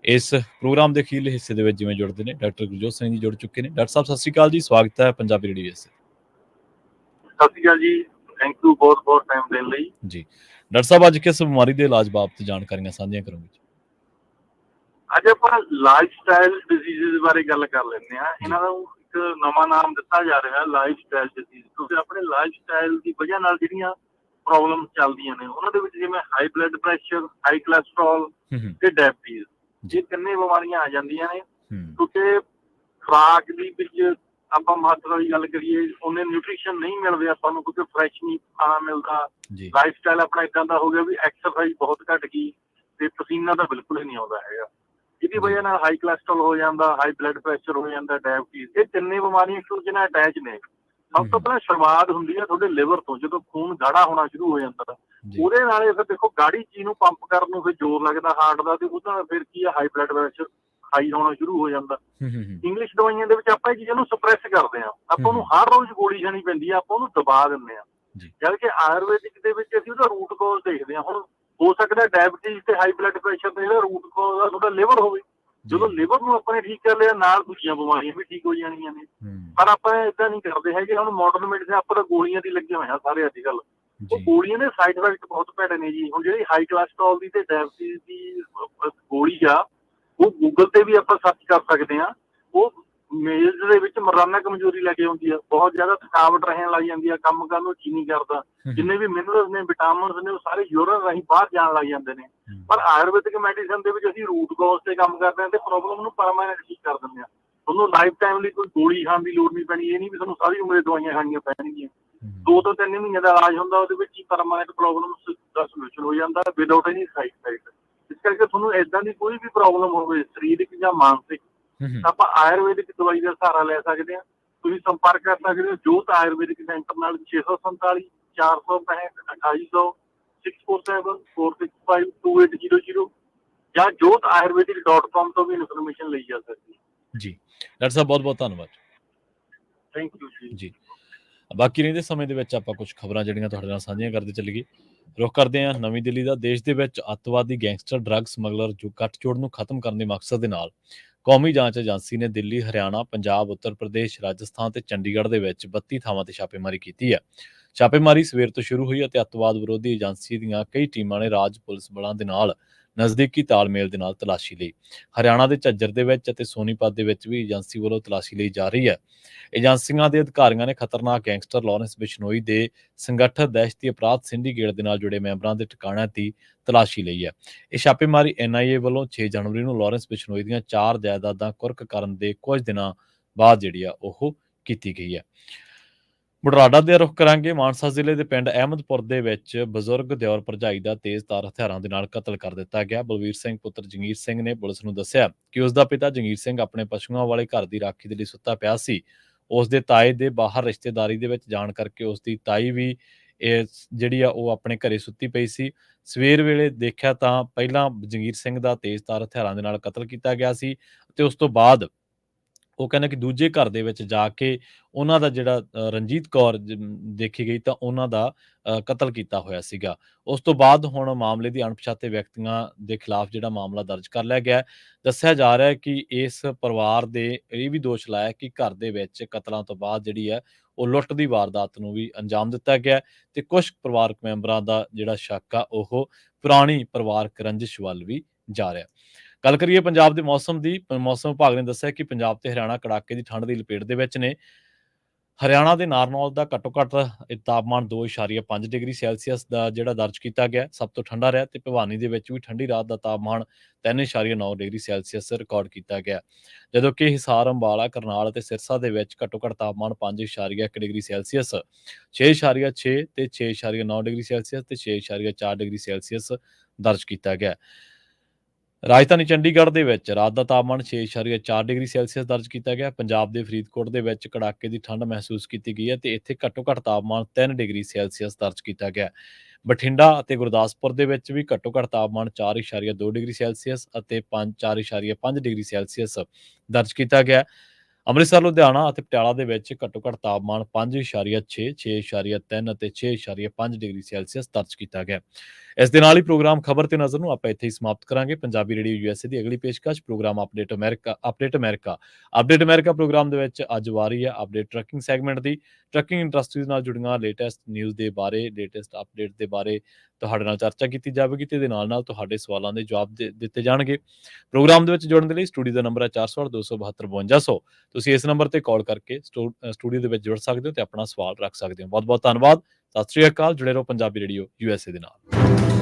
Speaker 1: ਇਸ ਪ੍ਰੋਗਰਾਮ ਦੇ ਅਖੀਰਲੇ ਹਿੱਸੇ ਦੇ ਵਿੱਚ ਜਿਵੇਂ ਜੁੜਦੇ ਨੇ ਡਾਕਟਰ ਗੁਰਜੋਤ ਸਿੰਘ ਜੀ ਜੁੜ ਚੁੱਕੇ ਨੇ। ਡਾਕਟਰ ਸਾਹਿਬ ਸਤਿ ਸ਼੍ਰੀ ਅਕਾਲ ਜੀ, ਸਵਾਗਤ ਹੈ ਪੰਜਾਬੀ ਰੇਡੀਓ ਯੂਐਸਏ।
Speaker 3: ਸਤਿ ਸ਼੍ਰੀ ਅਕਾਲ ਜੀ, ਥੈਂਕ ਯੂ ਬਹੁਤ ਬਹੁਤ ਟਾਈਮ ਦੇਣ ਲਈ
Speaker 1: ਜੀ। ਡਾਕਟਰ ਸਾਹਿਬ ਅੱਜ ਕਿਸ ਬਿਮਾਰੀ ਦੇ ਇਲਾਜ ਬਾਬਤ ਜਾਣਕਾਰੀਆਂ ਸਾਂਝੀਆਂ ਕਰੋਗੇ?
Speaker 3: ਅੱਜ ਆਪਾਂ ਲਾਈਫ ਸਟਾਈਲ ਡਿਜ਼ੀਜ਼ ਬਾਰੇ ਗੱਲ ਕਰ ਲੈਂਦੇ ਹਾਂ। ਇਹਨਾਂ ਦਾ ਇੱਕ ਨਵਾਂ ਨਾਮ ਦਿੱਤਾ ਜਾ ਰਿਹਾ ਲਾਈਫ ਸਟਾਈਲ ਡਿਜ਼ੀਜ਼, ਕਿਉਂਕਿ ਆਪਣੇ ਲਾਈਫ ਸਟਾਈਲ ਦੀ ਵਜ੍ਹਾ ਨਾਲ ਜਿਹੜੀਆਂ ਪ੍ਰੋਬਲਮਸ ਚੱਲਦੀਆਂ ਨੇ ਉਹਨਾਂ ਦੇ ਵਿੱਚ ਜਿਵੇਂ high blood pressure, high cholesterol ਤੇ ਡਾਇਬਟੀਜ਼, ਇਹ ਤਿੰਨੇ ਬਿਮਾਰੀਆਂ ਆ ਜਾਂਦੀਆਂ ਨੇ ਕਿਉਂਕਿ ਖੁਰਾਕ ਦੀ ਵਿੱਚ ਆਪਾਂ ਮਹੱਤਵ ਵਾਲੀ ਗੱਲ ਕਰੀਏ ਉਹਨੇ ਨਿਊਟ੍ਰੀਸ਼ਨ ਨਹੀਂ ਮਿਲਦੇ ਆਪਾਂ ਨੂੰ, ਕਿਉਂਕਿ ਫਰੈਸ਼ ਨਹੀਂ ਖਾਣਾ ਮਿਲਦਾ। ਲਾਈਫ ਸਟਾਈਲ ਆਪਣਾ ਇਦਾਂ ਦਾ ਹੋ ਗਿਆ ਵੀ ਐਕਸਰਸਾਈਜ਼ ਬਹੁਤ ਘੱਟ ਗਈ ਤੇ ਪਸੀਨਾ ਤਾਂ ਬਿਲਕੁਲ ਹੀ ਨਹੀਂ ਆਉਂਦਾ ਹੈਗਾ। ਇਹਦੀ ਵਜ੍ਹਾ ਨਾਲ ਹਾਈ ਕੋਲੈਸਟਰੋਲ ਹੋ ਜਾਂਦਾ, ਹਾਈ ਬਲੱਡ ਪ੍ਰੈਸ਼ਰ ਹੋ ਜਾਂਦਾ, ਡਾਇਬਟੀਜ਼, ਇਹ ਤਿੰਨੇ ਬਿਮਾਰੀਆਂ ਇੱਕ ਦੂਜੇ ਨਾਲ ਅਟੈਚ ਨੇ। ਸਭ ਤੋਂ ਪਹਿਲਾਂ ਸ਼ੁਰੂਆਤ ਹੁੰਦੀ ਹੈ ਤੁਹਾਡੇ ਲਿਵਰ ਤੋਂ, ਜਦੋਂ ਖੂਨ ਗਾੜਾ ਹੋਣਾ ਸ਼ੁਰੂ ਹੋ ਜਾਂਦਾ ਉਹਦੇ ਨਾਲ ਫਿਰ ਦੇਖੋ ਗਾੜੀ ਚੀਜ਼ ਨੂੰ ਪੰਪ ਕਰਨ ਨੂੰ ਫਿਰ ਜ਼ੋਰ ਲੱਗਦਾ ਹਾਰਟ ਦਾ, ਤੇ ਉਹਦਾ ਫਿਰ ਕੀ ਆ ਹਾਈ ਬਲੱਡ ਪ੍ਰੈਸ਼ਰ ਹਾਈ ਹੋਣਾ ਸ਼ੁਰੂ ਹੋ ਜਾਂਦਾ। ਇੰਗਲਿਸ਼ ਦਵਾਈਆਂ ਦੇ ਵਿੱਚ ਆਪਾਂ ਇਹ ਚੀਜ਼ਾਂ ਨੂੰ ਸਪਰੈਸ ਕਰਦੇ ਹਾਂ, ਆਪਾਂ ਨੂੰ ਹਰ ਰੋਜ਼ ਗੋਲੀ ਖਾਣੀ ਪੈਂਦੀ ਆ, ਆਪਾਂ ਉਹਨੂੰ ਦਬਾ ਦਿੰਦੇ ਹਾਂ। ਜਦ ਕਿ ਆਯੁਰਵੈਦਿਕ ਦੇ ਵਿੱਚ ਅਸੀਂ ਉਹਦਾ ਰੂਟ ਕਾਜ਼ ਦੇਖਦੇ ਹਾਂ। ਹੁਣ ਹੋ ਸਕਦਾ ਡਾਇਬਟੀਜ਼ ਤੇ ਹਾਈ ਬਲੱਡ ਪ੍ਰੈਸ਼ਰ ਦਾ ਜਿਹੜਾ ਰੂਟ ਕਾਜ਼ ਆ ਤੁਹਾਡਾ ਲਿਵਰ ਹੋਵੇ, ਜਦੋਂ ਲਿਵਰ ਨੂੰ ਆਪਾਂ ਨੇ ਠੀਕ ਕਰ ਲਿਆ ਨਾਲ ਦੂਜੀਆਂ ਬਿਮਾਰੀਆਂ ਵੀ ਠੀਕ ਹੋ ਜਾਣੀਆਂ ਨੇ। ਪਰ ਆਪਾਂ ਏਦਾਂ ਨਹੀਂ ਕਰਦੇ ਹੈਗੇ। ਹੁਣ ਮਾਡਰਨ ਮੈਡੀਸਨ ਆਪਾਂ ਤਾਂ ਗੋਲੀਆਂ ਦੀ ਲੱਗੇ ਹੋਏ ਆ ਸਾਰੇ ਅੱਜ ਕੱਲ੍ਹ, ਉਹ ਗੋਲੀਆਂ ਦੇ ਸਾਈਡ ਇਫੈਕਟ ਬਹੁਤ ਭੈੜੇ ਨੇ ਜੀ। ਹੁਣ ਜਿਹੜੀ ਹਾਈ ਕੋਲੈਸਟਰੋਲ ਦੀ ਤੇ ਡਾਇਬਟੀਜ਼ ਦੀ ਗੋਲੀ ਆ ਉਹ ਗੂਗਲ ਤੇ ਵੀ ਆਪਾਂ ਸਰਚ ਕਰ ਸਕਦੇ ਹਾਂ। ਉਹ ਮੇਲਜ਼ ਦੇ ਵਿੱਚ ਮਰਾਨਾ ਕਮਜ਼ੋਰੀ ਲੈ ਕੇ ਆਉਂਦੀ ਆ, ਬਹੁਤ ਜ਼ਿਆਦਾ ਥਕਾਵਟ ਰਹਿਣ ਲੱਗ ਜਾਂਦੀ ਆ, ਕੰਮ ਕਰਨ ਨੂੰ ਜੀ ਨਹੀਂ ਕਰਦਾ, ਜਿੰਨੇ ਵੀ ਮਿਨਰਲਸ ਨੇ ਵਿਟਾਮਿਨਸ ਨੇ ਉਹ ਸਾਰੇ ਯੂਰਿਨ ਰਾਹੀਂ ਬਾਹਰ ਜਾਣ ਲੱਗ ਜਾਂਦੇ ਨੇ। ਪਰ ਆਯੁਰਵੈਦਿਕ ਮੈਡੀਸਨ ਦੇ ਵਿੱਚ ਅਸੀਂ ਰੂਟ ਕਾਜ਼ ਤੇ ਕੰਮ ਕਰਦੇ ਹਾਂ ਤੇ ਪ੍ਰੋਬਲਮ ਨੂੰ ਪਰਮਾਨੈਂਟ ਠੀਕ ਕਰ ਦਿੰਦੇ ਹਾਂ। ਤੁਹਾਨੂੰ ਲਾਈਫ ਟਾਈਮ ਲਈ ਕੋਈ ਗੋਲੀ ਖਾਣ ਦੀ ਲੋੜ ਨਹੀਂ ਪੈਣੀ। ਇਹ ਨਹੀਂ ਵੀ ਤੁਹਾਨੂੰ ਸਾਰੀ ਉਮਰ ਦਵਾਈਆਂ ਖਾਣੀਆਂ ਪੈਣਗੀਆਂ। 2 ਤੋਂ 3 ਮਹੀਨੇ ਦਾ ਇਲਾਜ ਹੁੰਦਾ, ਉਹਦੇ ਵਿੱਚ ਹੀ ਪਰਮਾਨੈਂਟ ਪ੍ਰੋਬਲਮ ਦਾ ਸੋਲੂਸ਼ਨ ਹੋ ਜਾਂਦਾ ਵਿਦਆਊਟ ਐਨੀ ਸਾਈਡ ਇਫੈਕਟ। ਇਸ ਕਰਕੇ ਤੁਹਾਨੂੰ ਏਦਾਂ ਦੀ ਕੋਈ ਵੀ ਪ੍ਰੋਬਲਮ ਹੋਵੇ ਸਰੀਰਕ ਜਾਂ ਮਾਨਸਿਕ, ਆਪਾਂ ਆਯੁਰਵੈਦਿਕ ਦਵਾਈ ਦਾ ਸਹਾਰਾ ਲੈ ਸਕਦੇ ਹਾਂ। ਤੁਸੀਂ ਸੰਪਰਕ ਕਰ ਸਕਦੇ ਹੋ ਜੋਤ ਆਯੁਰਵੈਦਿਕ ਸੈਂਟਰ ਨਾਲ 647 465 2800 647 465 2800 ਜਾਂ jotayurvedic.com ਤੋਂ ਵੀ ਇਨਫੋਰਮੇਸ਼ਨ ਲਈ ਜਾ ਸਕਦੀ ਹੈ।
Speaker 1: ਜੀ ਡਾਕਟਰ ਸਾਹਿਬ ਬਹੁਤ ਬਹੁਤ ਧੰਨਵਾਦ।
Speaker 3: ਥੈਂਕ ਯੂ
Speaker 1: ਜੀ। ਬਾਕੀ ਰਹਿੰਦੇ ਸਮੇਂ ਦੇ ਵਿੱਚ ਆਪਾਂ ਕੁਝ ਖਬਰਾਂ ਜਿਹੜੀਆਂ ਤੁਹਾਡੇ ਨਾਲ ਸਾਂਝੀਆਂ ਕਰਦੇ ਚੱਲੀਏ। ਰੁਖ ਕਰਦੇ ਹਾਂ ਨਵੀਂ ਦਿੱਲੀ ਦਾ। ਦੇਸ਼ ਦੇ ਵਿੱਚ ਅੱਤਵਾਦੀ ਗੈਂਗਸਟਰ ਡਰੱਗ ਸਮਗਲਰ ਗੱਠਜੋੜ ਨੂੰ ਖਤਮ ਕਰਨ ਦੇ ਮਕਸਦ ਦੇ ਨਾਲ ਕੌਮੀ ਜਾਂਚ ਏਜੰਸੀ ਨੇ ਦਿੱਲੀ, ਹਰਿਆਣਾ, ਪੰਜਾਬ, ਉੱਤਰ ਪ੍ਰਦੇਸ਼, ਰਾਜਸਥਾਨ ਤੇ ਚੰਡੀਗੜ੍ਹ ਦੇ ਵਿੱਚ 32 ਥਾਵਾਂ ਤੇ ਛਾਪੇਮਾਰੀ ਕੀਤੀ ਹੈ। ਛਾਪੇਮਾਰੀ ਸਵੇਰ ਤੋਂ ਸ਼ੁਰੂ ਹੋਈ ਅਤੇ ਅੱਤਵਾਦ ਵਿਰੋਧੀ ਏਜੰਸੀ ਦੀਆਂ ਕਈ ਟੀਮਾਂ ਨੇ ਰਾਜ ਪੁਲਿਸ ਬਲਾਂ ਦੇ ਨਾਲ ਨਜ਼ਦੀਕੀ ਤਾਲਮੇਲ ਦੇ ਨਾਲ ਤਲਾਸ਼ੀ ਲਈ। ਹਰਿਆਣਾ ਦੇ ਝੱਜਰ ਦੇ ਵਿੱਚ ਅਤੇ ਸੋਨੀਪਤ ਦੇ ਵਿੱਚ ਵੀ ਏਜੰਸੀ ਵੱਲੋਂ ਤਲਾਸ਼ੀ ਲਈ ਜਾ ਰਹੀ ਹੈ। ਏਜੰਸੀਆਂ ਦੇ ਅਧਿਕਾਰੀਆਂ ਨੇ ਖਤਰਨਾਕ ਗੈਂਗਸਟਰ ਲਾਰੈਂਸ ਬਿਸ਼ਨੋਈ ਦੇ ਸੰਗਠਿਤ ਦਹਿਸ਼ਤੀ ਅਪਰਾਧ ਸਿੰਡੀਕੇਟ ਦੇ ਨਾਲ ਜੁੜੇ ਮੈਂਬਰਾਂ ਦੇ ਠਿਕਾਣਿਆਂ ਦੀ ਤਲਾਸ਼ੀ ਲਈ ਹੈ। ਇਹ ਛਾਪੇਮਾਰੀ NIA ਵੱਲੋਂ 6 ਜਨਵਰੀ ਨੂੰ ਲਾਰੈਂਸ ਬਿਸ਼ਨੋਈ ਦੀਆਂ 4 ਜਾਇਦਾਦਾਂ ਕੁਰਕ ਕਰਨ ਦੇ ਕੁਝ ਦਿਨਾਂ ਬਾਅਦ ਜਿਹੜੀ ਆ ਉਹ ਕੀਤੀ ਗਈ ਹੈ। ਬੁਢਲਾਡਾ ਦੇ ਰੁਖ ਕਰਾਂਗੇ। ਮਾਨਸਾ ਜ਼ਿਲ੍ਹੇ ਦੇ ਪਿੰਡ ਅਹਿਮਦਪੁਰ ਦੇ ਵਿੱਚ ਬਜ਼ੁਰਗ ਦਿਓਰ ਭਰਜਾਈ ਦਾ ਤੇਜ਼ਧਾਰ ਹਥਿਆਰਾਂ ਦੇ ਨਾਲ ਕਤਲ ਕਰ ਦਿੱਤਾ ਗਿਆ। ਬਲਵੀਰ ਸਿੰਘ ਪੁੱਤਰ ਜੰਗੀਰ ਸਿੰਘ ਨੇ ਪੁਲਿਸ ਨੂੰ ਦੱਸਿਆ ਕਿ ਉਸ ਦਾ ਪਿਤਾ ਜੰਗੀਰ ਸਿੰਘ ਆਪਣੇ ਪਸ਼ੂਆਂ ਵਾਲੇ ਘਰ ਦੀ ਰਾਖੀ ਦੇ ਲਈ ਸੁੱਤਾ ਪਿਆ ਸੀ। ਉਸ ਦੇ ਤਾਏ ਦੇ ਬਾਹਰ ਰਿਸ਼ਤੇਦਾਰੀ ਦੇ ਵਿੱਚ ਜਾਣ ਕਰਕੇ ਉਸ ਦੀ ਤਾਈ ਵੀ ਜਿਹੜੀ ਆ ਉਹ ਆਪਣੇ ਘਰੇ ਸੁੱਤੀ ਪਈ ਸੀ। ਸਵੇਰ ਵੇਲੇ ਦੇਖਿਆ ਤਾਂ ਪਹਿਲਾਂ ਜੰਗੀਰ ਸਿੰਘ ਦਾ ਤੇਜ਼ਧਾਰ ਹਥਿਆਰਾਂ ਦੇ ਨਾਲ ਕਤਲ ਕੀਤਾ ਗਿਆ ਸੀ ਤੇ ਉਸ ਤੋਂ ਬਾਅਦ ਉਹ ਕਹਿੰਦੇ ਕਿ ਦੂਜੇ ਘਰ ਦੇ ਵਿੱਚ ਜਾ ਕੇ ਉਹਨਾਂ ਦਾ ਜਿਹੜਾ ਰਣਜੀਤ ਕੌਰ ਦੇਖੀ ਗਈ ਤਾਂ ਉਹਨਾਂ ਦਾ ਕਤਲ ਕੀਤਾ ਹੋਇਆ ਸੀਗਾ। ਉਸ ਤੋਂ ਬਾਅਦ ਹੁਣ ਮਾਮਲੇ ਦੀ ਅਣਪਛਾਤੇ ਵਿਅਕਤੀਆਂ ਦੇ ਖਿਲਾਫ ਜਿਹੜਾ ਮਾਮਲਾ ਦਰਜ ਕਰ ਲਿਆ ਗਿਆ। ਦੱਸਿਆ ਜਾ ਰਿਹਾ ਹੈ ਕਿ ਇਸ ਪਰਿਵਾਰ ਦੇ ਇਹ ਵੀ ਦੋਸ਼ ਲਾਇਆ ਕਿ ਘਰ ਦੇ ਵਿੱਚ ਕਤਲਾਂ ਤੋਂ ਬਾਅਦ ਜਿਹੜੀ ਹੈ ਉਹ ਲੁੱਟ ਦੀ ਵਾਰਦਾਤ ਨੂੰ ਵੀ ਅੰਜਾਮ ਦਿੱਤਾ ਗਿਆ ਤੇ ਕੁਝ ਪਰਿਵਾਰਕ ਮੈਂਬਰਾਂ ਦਾ ਜਿਹੜਾ ਸ਼ੱਕ ਆ ਉਹ ਪੁਰਾਣੀ ਪਰਿਵਾਰਕ ਰੰਜਿਸ਼ ਵੱਲ ਵੀ ਜਾ ਰਿਹਾ। ਗੱਲ ਕਰੀਏ ਪੰਜਾਬ ਦੇ ਮੌਸਮ ਦੀ। ਮੌਸਮ ਵਿਭਾਗ ਨੇ ਦੱਸਿਆ ਕਿ ਪੰਜਾਬ ਤੇ ਹਰਿਆਣਾ ਕੜਾਕੇ ਦੀ ਠੰਡ ਦੀ ਲਪੇਟ ਦੇ ਵਿੱਚ ਨੇ। ਹਰਿਆਣਾ ਦੇ ਨਾਰਨੌਲ ਦਾ ਘੱਟੋ ਘੱਟ ਤਾਪਮਾਨ 2.5 ਡਿਗਰੀ ਸੈਲਸੀਅਸ ਦਾ ਜਿਹੜਾ ਦਰਜ ਕੀਤਾ ਗਿਆ, ਸਭ ਤੋਂ ਠੰਡਾ ਰਿਹਾ ਤੇ ਭਿਵਾਨੀ ਦੇ ਵਿੱਚ ਵੀ ਠੰਡੀ ਰਾਤ ਦਾ ਤਾਪਮਾਨ 3.9 ਡਿਗਰੀ ਸੈਲਸੀਅਸ ਰਿਕਾਰਡ ਕੀਤਾ ਗਿਆ। ਜਦੋਂ ਕਿ ਹਿਸਾਰ, ਅੰਬਾਲਾ, ਕਰਨਾਲ ਅਤੇ ਸਿਰਸਾ ਦੇ ਵਿੱਚ ਘੱਟੋ ਘੱਟ ਤਾਪਮਾਨ 5.1 ਡਿਗਰੀ ਸੈਲਸੀਅਸ, 6.6 ਤੇ 6.9 ਡਿਗਰੀ ਸੈਲਸੀਅਸ ਤੇ 6.4 ਡਿਗਰੀ ਸੈਲਸੀਅਸ ਦਰਜ ਕੀਤਾ ਗਿਆ। ਰਾਜਧਾਨੀ ਚੰਡੀਗੜ੍ਹ ਦੇ ਵਿੱਚ ਰਾਤ ਦਾ ਤਾਪਮਾਨ 6.4 ਡਿਗਰੀ ਸੈਲਸੀਅਸ ਦਰਜ ਕੀਤਾ ਗਿਆ। ਪੰਜਾਬ ਦੇ ਫਰੀਦਕੋਟ ਦੇ ਵਿੱਚ ਕੜਾਕੇ ਦੀ ਠੰਡ ਮਹਿਸੂਸ ਕੀਤੀ ਗਈ ਹੈ ਤੇ ਇੱਥੇ ਘੱਟੋ ਘੱਟ ਤਾਪਮਾਨ 3 ਡਿਗਰੀ ਸੈਲਸੀਅਸ ਦਰਜ ਕੀਤਾ ਗਿਆ। ਬਠਿੰਡਾ ਅਤੇ ਗੁਰਦਾਸਪੁਰ ਦੇ ਵਿੱਚ ਵੀ ਘੱਟੋ ਘੱਟ ਤਾਪਮਾਨ 4.2 ਡਿਗਰੀ ਸੈਲਸੀਅਸ ਅਤੇ 4.5 ਡਿਗਰੀ ਸੈਲਸੀਅਸ ਦਰਜ ਕੀਤਾ ਗਿਆ। ਅੰਮ੍ਰਿਤਸਰ, ਲੁਧਿਆਣਾ ਅਤੇ ਪਟਿਆਲਾ ਦੇ ਵਿੱਚ ਘੱਟੋ-ਘੱਟ ਤਾਪਮਾਨ 5.6, 6.3 ਅਤੇ 6.5 ਡਿਗਰੀ ਸੈਲਸੀਅਸ ਦਰਜ ਕੀਤਾ ਗਿਆ। ਇਸ ਦੇ ਨਾਲ ਹੀ ਪ੍ਰੋਗਰਾਮ ਖਬਰ ਤੇ ਨਜ਼ਰ ਨੂੰ ਆਪਾਂ ਇੱਥੇ ਹੀ ਸਮਾਪਤ ਕਰਾਂਗੇ। ਪੰਜਾਬੀ ਰੇਡੀਓ ਯੂਐਸਏ ਦੀ ਅਗਲੀ ਪੇਸ਼ਕਸ਼ ਪ੍ਰੋਗਰਾਮ ਅਪਡੇਟ ਅਮਰੀਕਾ ਪ੍ਰੋਗਰਾਮ ਦੇ ਵਿੱਚ ਅੱਜ ਵਾਰੀ ਹੈ ਅਪਡੇਟ ਟਰੱਕਿੰਗ ਸੈਗਮੈਂਟ ਦੀ। ਟਰੱਕਿੰਗ ਇੰਡਸਟਰੀ ਨਾਲ ਜੁੜੀਆਂ ਲੇਟੈਸਟ ਨਿਊਜ਼ ਦੇ ਬਾਰੇ, ਲੇਟੈਸਟ ਅਪਡੇਟ ਦੇ ਬਾਰੇ ਤੁਹਾਡੇ ਨਾਲ ਚਰਚਾ ਕੀਤੀ ਜਾਵੇਗੀ ਤੇ ਇਹਦੇ ਨਾਲ ਤੁਹਾਡੇ ਸਵਾਲਾਂ ਦੇ ਜਵਾਬ ਦਿੱਤੇ ਜਾਣਗੇ। ਪ੍ਰੋਗਰਾਮ ਦੇ ਵਿੱਚ ਜੁੜਨ ਦੇ ਲਈ ਸਟੂਡੀਓ ਦਾ ਨੰਬਰ ਹੈ 408 272 5200। ਤੁਸੀਂ ਇਸ ਨੰਬਰ ਤੇ ਕਾਲ ਕਰਕੇ ਸਟੂਡੀਓ ਦੇ ਵਿੱਚ ਜੁੜ ਸਕਦੇ ਹੋ ਤੇ ਆਪਣਾ ਸਵਾਲ ਰੱਖ ਸਕਦੇ ਹੋ। ਬਹੁਤ ਬਹੁਤ ਧੰਨਵਾਦ। ਸਤਿ ਸ਼੍ਰੀ ਅਕਾਲ। ਜੁੜੇ ਰਹੋ ਪੰਜਾਬੀ ਰੇਡੀਓ ਯੂਐਸਏ ਦੇ ਨਾਲ।